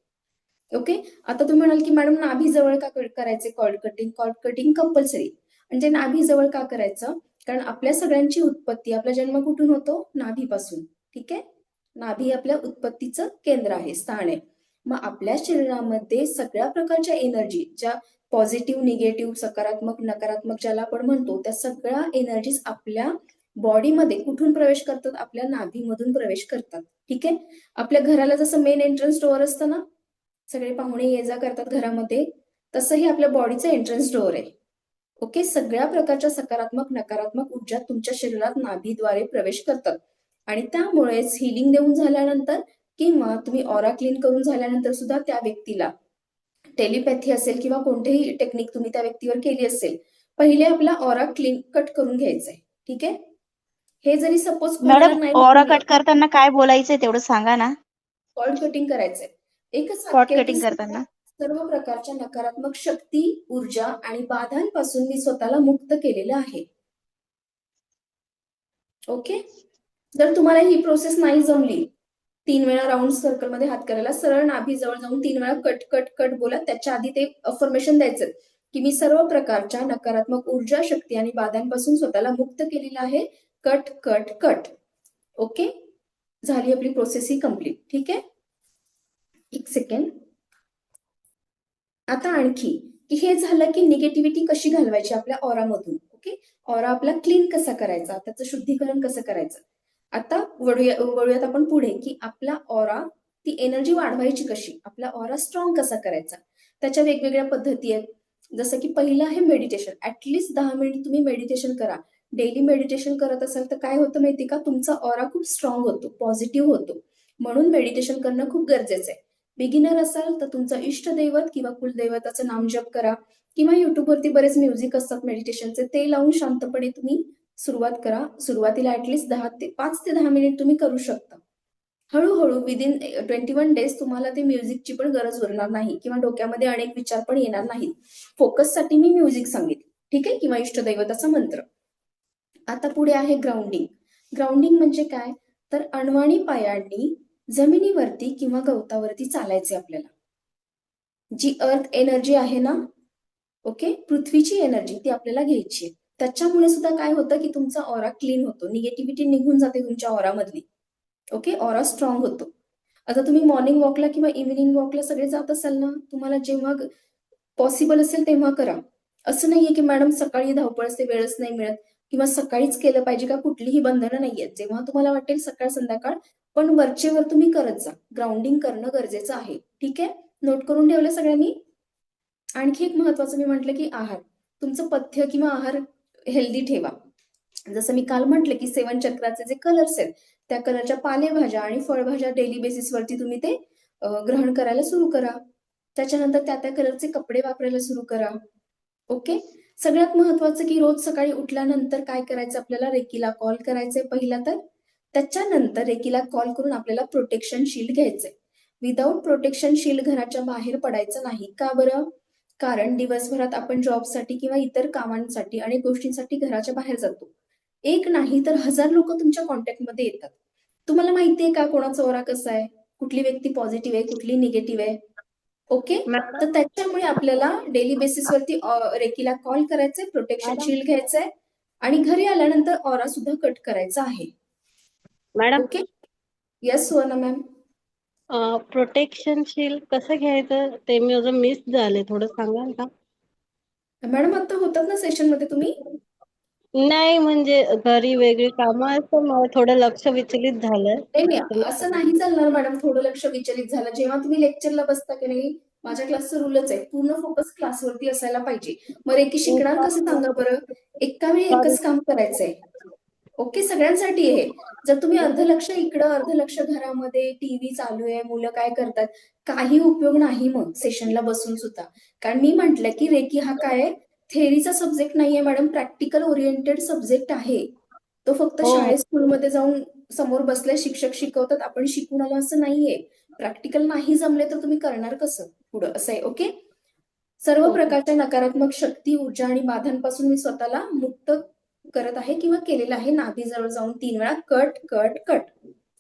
ओके. आता तुम्ही म्हणाल की मॅडम नाभीजवळ का करायचे cord cutting? Cord cutting compulsory. म्हणजे नाभीजवळ का करायचं? कारण आपल्या सगळ्यांची उत्पत्ती, आपला जन्म कुठून होतो? नाभीपासून. ठीक आहे. नाभी आपल्या उत्पत्तीचं केंद्र आहे, स्थान आहे. मग आपल्या शरीरामध्ये सगळ्या प्रकारच्या एनर्जी, ज्या पॉझिटिव्ह, निगेटिव्ह, सकारात्मक, नकारात्मक ज्याला आपण म्हणतो, त्या सगळ्या एनर्जीज आपल्या बॉडीमध्ये कुठून प्रवेश करतात? आपल्या नाभीमधून प्रवेश करतात. ठीक आहे. आपल्या घराला जसं मेन एंट्रन्स डोअर असतं ना, सगळे पाहुणे ये जा करतात घरामध्ये, तसं हे आपल्या बॉडीचं एंट्रन्स डोअर आहे. ओके. सगळ्या प्रकारच्या सकारात्मक, नकारात्मक ऊर्जा तुमच्या शरीरात नाभीद्वारे प्रवेश करतात आणि त्यामुळेच हिलिंग देऊन झाल्यानंतर किंवा तुम्ही ऑरा क्लीन करून झाल्यानंतर सुद्धा त्या व्यक्तीला टेलिपॅथी असेल किंवा कोणतीही टेक्निक तुम्ही त्या व्यक्तीवर केली असेल, पहिले आपला ऑरा क्लीन कट करून घ्यायचा आहे. ठीक आहे. हे जरी सपोज मॅडम ऑरा कट करताना काय बोलायचंय तेवढं सांगा ना. कॉर्ड कटिंग करायचंय. एकच कॉर्ड वाक्य आहे की कटिंग करताना सर्व प्रकारच्या नकारात्मक शक्ती, ऊर्जा आणि बाधांपासून मी स्वतःला मुक्त केलेलं आहे. ओके. जर तुम्हाला ही प्रोसेस नाही जमली, 3 वेळा राऊंड सर्कल मध्ये हात करायला, सरळ नाभी जवळ जाऊन 3 वेळा कट कट कट बोला. त्याच्या आधी ते अफर्मेशन द्यायचं की मी सर्व प्रकारच्या नकारात्मक ऊर्जा, शक्ती आणि बाधांपासून स्वतःला मुक्त केलेलं आहे. Cut cut cut. ओके. झाली आपली प्रोसेस ही कम्प्लीट. ठीक आहे. एक सेकंड. आता आणखी की हे झालं की निगेटिव्हिटी कशी घालवायची आपल्या ऑरामधून. ओके. ऑरा आपला क्लीन कसा करायचा, त्याचं शुद्धीकरण कसं करायचं. आता वळूयात आपण पुढे की आपला ऑरा, ती एनर्जी वाढवायची कशी, आपला ऑरा स्ट्रॉंग कसा करायचा. त्याच्या वेगवेगळ्या पद्धती आहेत. जसं की पहिलं आहे मेडिटेशन. ऍटलिस्ट 10 मिनिट तुम्ही मेडिटेशन करा. डेली मेडिटेशन करत असाल तर काय होतं माहिती का, तुमचा ऑरा खूप स्ट्रॉंग होतो, पॉझिटिव्ह होतो. म्हणून मेडिटेशन करणं खूप गरजेचं आहे. बिगिनर असाल तर तुमचं इष्टदैवत किंवा कुलदैवताचं नामजप करा किंवा युट्यूबवरती बरेच म्युझिक असतात मेडिटेशनचे, ते लावून शांतपणे तुम्ही सुरुवात करा. सुरुवातीला ऍटलिस्ट 5 ते 10 मिनिट तुम्ही करू शकता. हळूहळू विदिन 21 डेज तुम्हाला ते म्युझिकची पण गरज उरणार नाही किंवा डोक्यामध्ये अनेक विचार पण येणार नाहीत. फोकससाठी मी म्युझिक सांगितलं. ठीक आहे. किंवा इष्टदैवताचा मंत्र. आता पुढे आहे ग्राउंडिंग. ग्राउंडिंग म्हणजे काय, तर अणवाणी पायांनी जमिनीवरती किंवा गवतावरती चालायचे आपल्याला. जी अर्थ एनर्जी आहे ना, ओके, पृथ्वीची एनर्जी ती आपल्याला घ्यायची आहे. त्याच्यामुळे सुद्धा काय होतं की तुमचा ऑरा क्लीन होतो, निगेटिव्हिटी निघून जाते तुमच्या ऑरामधली. ओके. ऑरा स्ट्रॉंग होतो. आता तुम्ही मॉर्निंग वॉकला किंवा इव्हिनिंग वॉकला सगळे जात असाल ना, तुम्हाला जेव्हा पॉसिबल असेल तेव्हा करा. असं नाहीये की मॅडम सकाळी धावपळ असते, वेळच नाही मिळत किंवा सकाळीच केलं पाहिजे का, कुठलीही बंधनं नाहीयेत. जेव्हा तुम्हाला वाटेल सकाळ संध्याकाळ, पण वरचेवर तुम्ही करत जा. ग्राउंडिंग करणं गरजेचं आहे. ठीक आहे. नोट करून ठेवलं सगळ्यांनी. आणखी एक महत्वाचं मी म्हटलं की आहार, तुमचं पथ्य किंवा आहार हेल्दी ठेवा. जसं मी काल म्हटलं की 7 चक्राचे जे कलर्स आहेत, त्या कलरच्या पालेभाज्या आणि फळभाज्या डेली बेसिसवरती तुम्ही ते ग्रहण करायला सुरू करा. त्याच्यानंतर त्या कलरचे कपडे वापरायला सुरू करा. ओके. सगळ्यात महत्वाचं की रोज सकाळी उठल्यानंतर काय करायचं, आपल्याला रेकीला कॉल करायचंय पहिला. तर त्याच्यानंतर रेकीला कॉल करून आपल्याला प्रोटेक्शन शील्ड घ्यायचंय. विदाऊट प्रोटेक्शन शील्ड घराच्या बाहेर पडायचं नाही. का बरं, कारण दिवसभरात आपण जॉबसाठी किंवा इतर कामांसाठी अनेक गोष्टींसाठी घराच्या बाहेर जातो. एक नाही तर 1000 लोक तुमच्या कॉन्टॅक्टमध्ये येतात. तुम्हाला माहितीये का कोणाचा ऑरा कसा आहे, कुठली व्यक्ती पॉझिटिव्ह आहे, कुठली निगेटिव्ह आहे. ओके. तर त्याच्यामुळे आपल्याला डेली बेसिसवरती रेकीला कॉल करायचंय, प्रोटेक्शन शील्ड घ्यायचंय आणि घरी आल्यानंतर ऑरा सुद्धा कट करायचा आहे. Madam okay. Yes Suvarna ma'am. Protection shield कसं घ्यायचं ते मी अजून मिस झाले, थोडं सांगाल का? मॅडम आता होतात ना सेशन मध्ये तुम्ही? नाही म्हणजे घरी वेगळी कामं असतं, मला थोडं लक्ष विचलित झालं. नाही, असं नाही चालणार मॅडम. थोडं लक्ष विचलित झालं जेव्हा तुम्ही लेक्चरला बसता की नाही, माझ्या क्लासचं रूलच आहे, पूर्ण फोकस क्लासवरती असायला पाहिजे. मग रेकी शिकणार कसं सांगा बरं. एका वेळी एकच काम करायचंय. ओके. सगळ्यांसाठी आहे. जर तुम्ही अर्ध लक्ष इकडं, अर्ध लक्ष घरामध्ये, टीव्ही चालू आहे, मुलं काय करतात, काही उपयोग नाही मग सेशनला बसून सुद्धा. कारण मी म्हटलं की रेकी हा काय थेअरीचा सब्जेक्ट नाहीये मॅडम, प्रॅक्टिकल ओरिएंटेड सब्जेक्ट आहे. तो फक्त शाळेत स्कूलमध्ये जाऊन समोर बसले शिक्षक शिकवतात, आपण शिकून आलो असं नाहीये. प्रॅक्टिकल नाही जमले तर तुम्ही करणार कसं पुढं, असं आहे. ओके. सर्व प्रकारच्या नकारात्मक शक्ती, ऊर्जा आणि बाधांपासून मी स्वतःला मुक्त करत आहे किंवा केलेलं आहे. नाभीजवळ जाऊन 3 वेळा कट कट कट.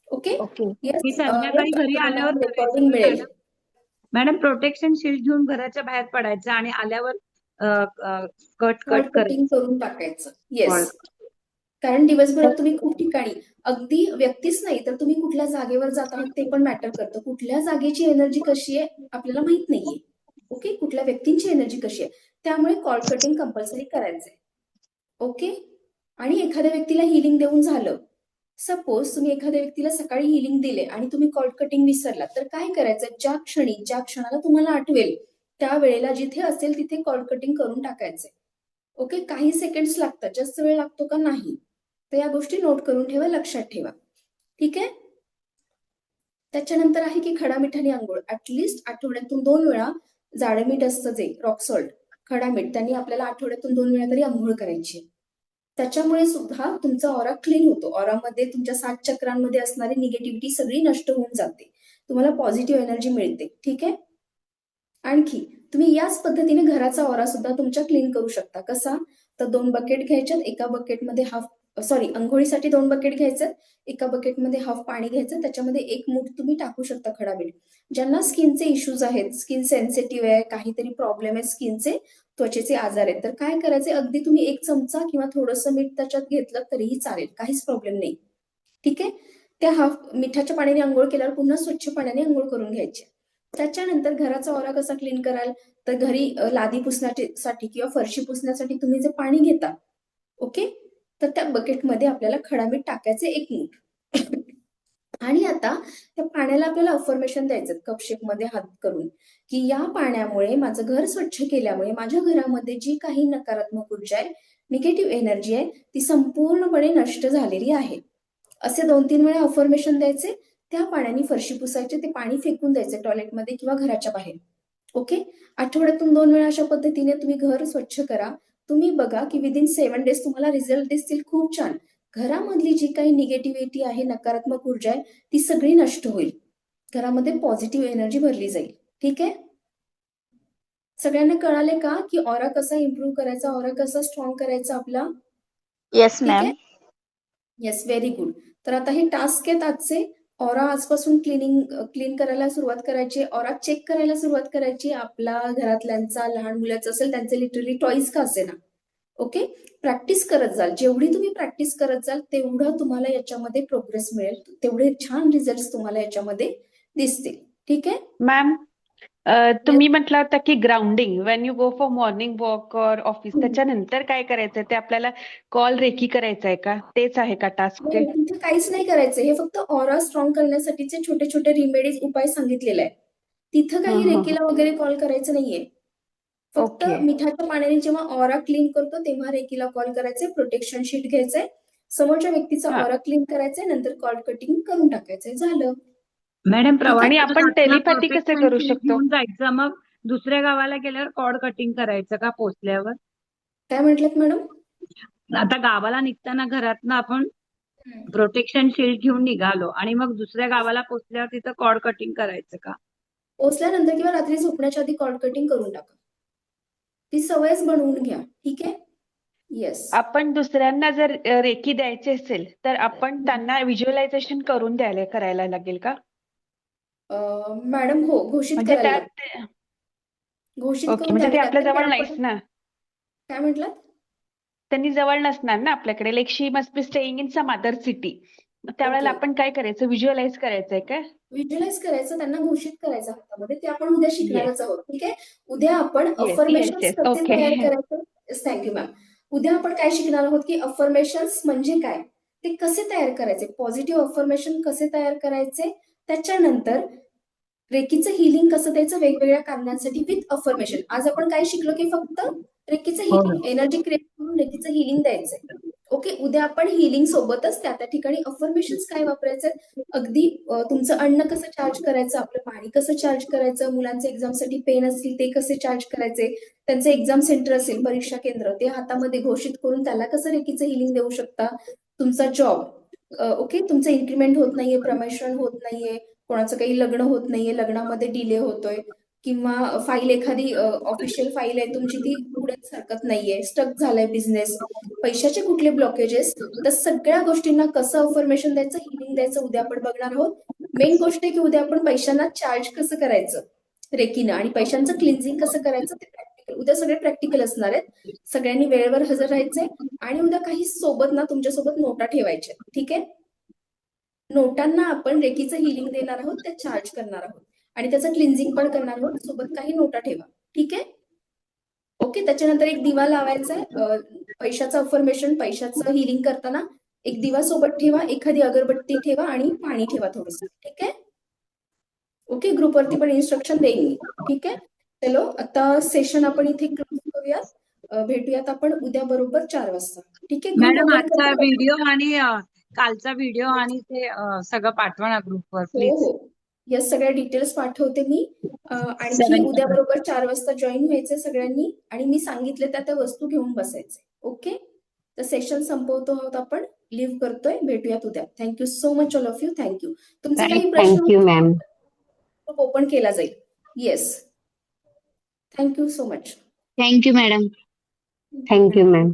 ओके. मी संध्याकाळी घरी आल्यावर रेकॉर्डिंग मिळेल. मॅडम प्रोटेक्शन शील्ड घेऊन घराच्या बाहेर पडायचं आणि आल्यावर कट कट कटिंग करून टाकायचं. येस. कारण दिवसभरात तुम्ही खूप ठिकाणी, अगदी व्यक्तीच नाही तर तुम्ही कुठल्या जागेवर जात आहात ते पण मॅटर करतं. कुठल्या जागेची एनर्जी कशी आहे आपल्याला माहित नाहीये. ओके, कुठल्या व्यक्तींची एनर्जी कशी आहे, त्यामुळे कॉर्ड कटिंग कंपल्सरी करायचंय. ओके. आणि एखाद्या व्यक्तीला हिलिंग देऊन झालं, सपोज तुम्ही एखाद्या व्यक्तीला सकाळी हिलिंग दिले आणि तुम्ही कॉर्ड कटिंग विसरला, तर काय करायचं, ज्या क्षणाला तुम्हाला आठवेल त्या वेळेला जिथे असेल तिथे कॉर्ड कटिंग करून टाकायचंय. ओके, काही सेकंड्स लागतात, जास्त वेळ लागतो का, नाही. तर या गोष्टी नोट करून ठेवा, लक्षात ठेवा. ठीक आहे. त्याच्यानंतर आहे की खडा मिठाने आंघोळ. ऍटलिस्ट आठवड्यातून 2 वेळा, जाडं मीठ असतं जे रॉक सॉल्ट, खडा मीठ, त्यांनी आपल्याला आठवड्यातून 2 वेळा तरी आंघोळ करायची. त्याच्यामुळे सुद्धा तुमचा ऑरा क्लीन होतो. ऑरामध्ये तुमच्या 7 चक्रांमध्ये असणारी निगेटिव्हिटी सगळी नष्ट होऊन जाते, तुम्हाला पॉझिटिव्ह एनर्जी मिळते. ठीक आहे. आणखी तुम्ही याच पद्धतीने घराचा ऑरा सुद्धा तुमच्या क्लीन करू शकता. कसा, तर 2 बकेट घ्यायच्यात, एका बकेटमध्ये अंघोळीसाठी 2 बकेट घ्यायचं, एका बकेटमध्ये हाफ पाणी घ्यायचं, त्याच्यामध्ये 1 मूठ तुम्ही टाकू शकता खडा मीठ. ज्यांना स्किनचे इश्यूज आहेत, स्किन सेन्सिटिव्ह आहे, काहीतरी प्रॉब्लेम आहे स्किनचे, त्वचेचे आजार आहेत, तर काय करायचे, अगदी तुम्ही 1 चमचा किंवा थोडंसं मीठ त्याच्यात घेतलं तरीही चालेल, काहीच प्रॉब्लेम नाही. ठीक आहे. त्या मिठाच्या पाण्याने आंघोळ केल्यावर पुन्हा स्वच्छ पाण्याने आंघोळ करून घ्यायची. त्याच्यानंतर घराचा ऑरा कसा क्लीन कराल, तर घरी लादी पुसण्यासाठी किंवा फरशी पुसण्यासाठी तुम्ही जे पाणी घेता, ओके, तर त्या बकेटमध्ये आपल्याला खडा मीठ टाकायचे 1 मूठ. आणि आता त्या पाण्याला आपल्याला अफर्मेशन द्यायचं कपशेप मध्ये हात करून, की या पाण्यामुळे माझं घर स्वच्छ केल्यामुळे माझ्या घरामध्ये जी काही नकारात्मक ऊर्जा आहे, निगेटिव्ह एनर्जी आहे, ती संपूर्णपणे नष्ट झालेली आहे. असे 2-3 वेळा अफर्मेशन द्यायचे. त्या पाण्याने फरशी पुसायचे, ते पाणी फेकून द्यायचे टॉयलेटमध्ये किंवा घराच्या बाहेर. ओके. आठवड्यातून 2 वेळा अशा पद्धतीने तुम्ही घर स्वच्छ करा. तुम्ही बघा की विदिन 7 डेज तुम्हाला रिझल्ट दिसतील खूप छान. घरामधली जी काही निगेटिव्हिटी आहे, नकारात्मक ऊर्जा आहे, ती सगळी नष्ट होईल. घरामध्ये पॉझिटिव्ह एनर्जी भरली जाईल. ठीक आहे. सगळ्यांना कळाले का की ऑरा कसा इम्प्रूव्ह करायचा, ऑरा कसा स्ट्रॉंग करायचा आपला. येस ठीक मॅम. आहे. Yes, very good. तर आता हे टास्क आहेत आजचे. ऑरा आजपासून क्लीन करायला सुरुवात करायची, ऑरा चेक करायला सुरुवात करायची. आपला घरातल्यांचा, लहान मुलाचं असेल त्यांचे लिटरली टॉईज का असेना. ओके. प्रॅक्टिस करत जाल, जेवढी तुम्ही प्रॅक्टिस करत जाल तेवढं तुम्हाला याच्यामध्ये प्रोग्रेस मिळेल, तेवढे छान रिझल्ट तुम्हाला याच्यामध्ये दिसतील. ठीक आहे. मॅम, तुम्ही म्हटलं होतं की grounding when you go for morning walk और ऑफिस, त्याच्यानंतर काय करायचंय, ते आपल्याला कॉल रेकी करायचा आहे का, तेच आहे का टास्क ते? नाही, तिथे काहीच नाही करायचं. हे फक्त ऑरा स्ट्रॉंग करण्यासाठीचे छोटे छोटे रिमेडीज, उपाय सांगितलेले आहे. तिथं काही रेकीला वगैरे कॉल करायचं नाहीये. फक्त ओके. मिठाच्या पाण्याने जेव्हा ऑरा क्लीन करतो तेव्हा रेकीला कॉल करायचे, प्रोटेक्शन शीट घ्यायचंय, समोरच्या व्यक्तीचा हा. ऑरा क्लीन करायचंय, नंतर कॉर्ड कटिंग करून टाकायचंय, झालं. मॅडम, आणि ठीक आपण टेलिपॅथी कसं करू शकतो? घेऊन जायचं, मग दुसऱ्या गावाला गेल्यावर कॉर्ड कटिंग करायचं का पोचल्यावर? काय म्हटलं मॅडम? आता गावाला निघताना घरातनं आपण प्रोटेक्शन शील्ड घेऊन निघालो आणि मग दुसऱ्या गावाला पोचल्यावर तिथं कॉर्ड कटिंग करायचं का? पोचल्यानंतर किंवा रात्री झोपण्याच्या आधी कॉर्ड कटिंग करून टाका. ती सवयच बनवून घ्या. ठीक आहे. येस. आपण दुसऱ्यांना जर रेकी द्यायची असेल तर आपण त्यांना व्हिज्युअलायझेशन करून करायला लागेल का? मॅडम, हो, घोषित म्हणजे करायला त्यात लागेल. घोषित ओके, करून म्हणजे ते द्यावे आपल्या लागेल. जवळ त्यामध्ये नाहीच ना, काय म्हटलं? त्यांनी जवळ नसणार ना आपल्याकडे, like she must be staying in some other city. त्यावेळेला ओके. आपण काय करायचं, व्हिज्युअलाइज करायचंय का? व्हिज्युअलाइज करायचं, त्यांना घोषित करायचं हातामध्ये, ते आपण उद्या शिकणारच आहोत. ठीक आहे. उद्या आपण येस येस अफर्मेशन्स येस. कसे ओके. तयार करायचे. Thank you ma'am. उद्या आपण काय शिकणार आहोत की अफर्मेशन्स म्हणजे काय, ते कसे तयार करायचे, पॉझिटिव्ह अफर्मेशन कसे तयार करायचे, त्याच्यानंतर रेकीचं हिलिंग कसं द्यायचं वेगवेगळ्या कारणांसाठी विथ अफर्मेशन. आज आपण काय शिकलो की फक्त रेकीचं हिलिंग, एनर्जी क्रिएट करून रेकीचं हिलिंग द्यायचंय. ओके. उद्या आपण हिलिंग सोबतच त्या ठिकाणी अफर्मेशन्स काय वापरायचे, अगदी तुमचं अन्न कसं चार्ज करायचं, आपलं पाणी कसं चार्ज करायचं, मुलांचे एक्झामसाठी पेन असतील ते कसे चार्ज करायचे, त्यांचं एक्झाम सेंटर असेल, परीक्षा केंद्र, ते हातामध्ये घोषित करून त्याला कसं रेकीचं हिलिंग देऊ शकता. तुमचा जॉब, ओके, तुमचं इन्क्रीमेंट होत नाहीये, प्रमोशन होत नाहीये, कोणाचं काही लग्न होत नाहीये, लग्नामध्ये डिले होतोय, किंवा फाईल एखादी ऑफिशियल फाईल आहे तुमची ती पुढे सरकत नाहीये, स्टक झालाय बिझनेस, पैशाचे कुठले ब्लॉकेजेस, तर सगळ्या गोष्टींना कसं अफर्मेशन द्यायचं, हिलिंग द्यायचं उद्या आपण बघणार आहोत. मेन गोष्ट आहे की उद्या आपण पैशांना चार्ज कसं करायचं रेकीनं आणि पैशांचं क्लिन्झिंग कसं करायचं ते प्रॅक्टिकल. उद्या सगळे प्रॅक्टिकल असणार आहेत. सगळ्यांनी वेळेवर हजर राहायचंय आणि उद्या काही सोबत ना तुमच्यासोबत नोटा ठेवायच्या. ठीक आहे. नोटांना आपण रेकीचं हिलिंग देणार आहोत, ते चार्ज करणार आहोत आणि त्याचं क्लिन्झिंग पण करणार आहोत. सोबत काही नोटा ठेवा. ठीक आहे. ओके, त्याच्यानंतर एक दिवा लावायचा आहे. पैशाचं अफर्मेशन, पैशाचं हिलिंग करताना एक दिवा सोबत ठेवा, एखादी अगरबत्ती ठेवा आणि पाणी ठेवा थोडंसं. ठीक आहे. ओके, ग्रुपवरती पण इन्स्ट्रक्शन देईन मी. ठीक आहे. चलो, आता सेशन आपण इथे क्लोज करूयात. भेटूयात आपण उद्या बरोबर 4 वाजता. ठीक आहे. ग्रुप मॅडम ओपन आजचा करता? व्हिडिओ आणि कालचा व्हिडिओ आणि ते सगळं पाठवा ना ग्रुपवर हो प्लीज. हो, या सगळ्या डिटेल्स पाठवते मी. आणखी 7 उद्या बरोबर 4 वाजता जॉईन व्हायचंय सगळ्यांनी आणि मी सांगितले त्या वस्तू घेऊन बसायचे. ओके, तर सेशन संपवतो आहोत आपण. लिव्ह करतोय. भेटूयात उद्या. Thank you so much all of you. Thank you. तुमचे काही प्रश्न थँक्यू मॅम. ओपन केला जाईल. Yes, thank you so much. Thank you madam. Thank you ma'am.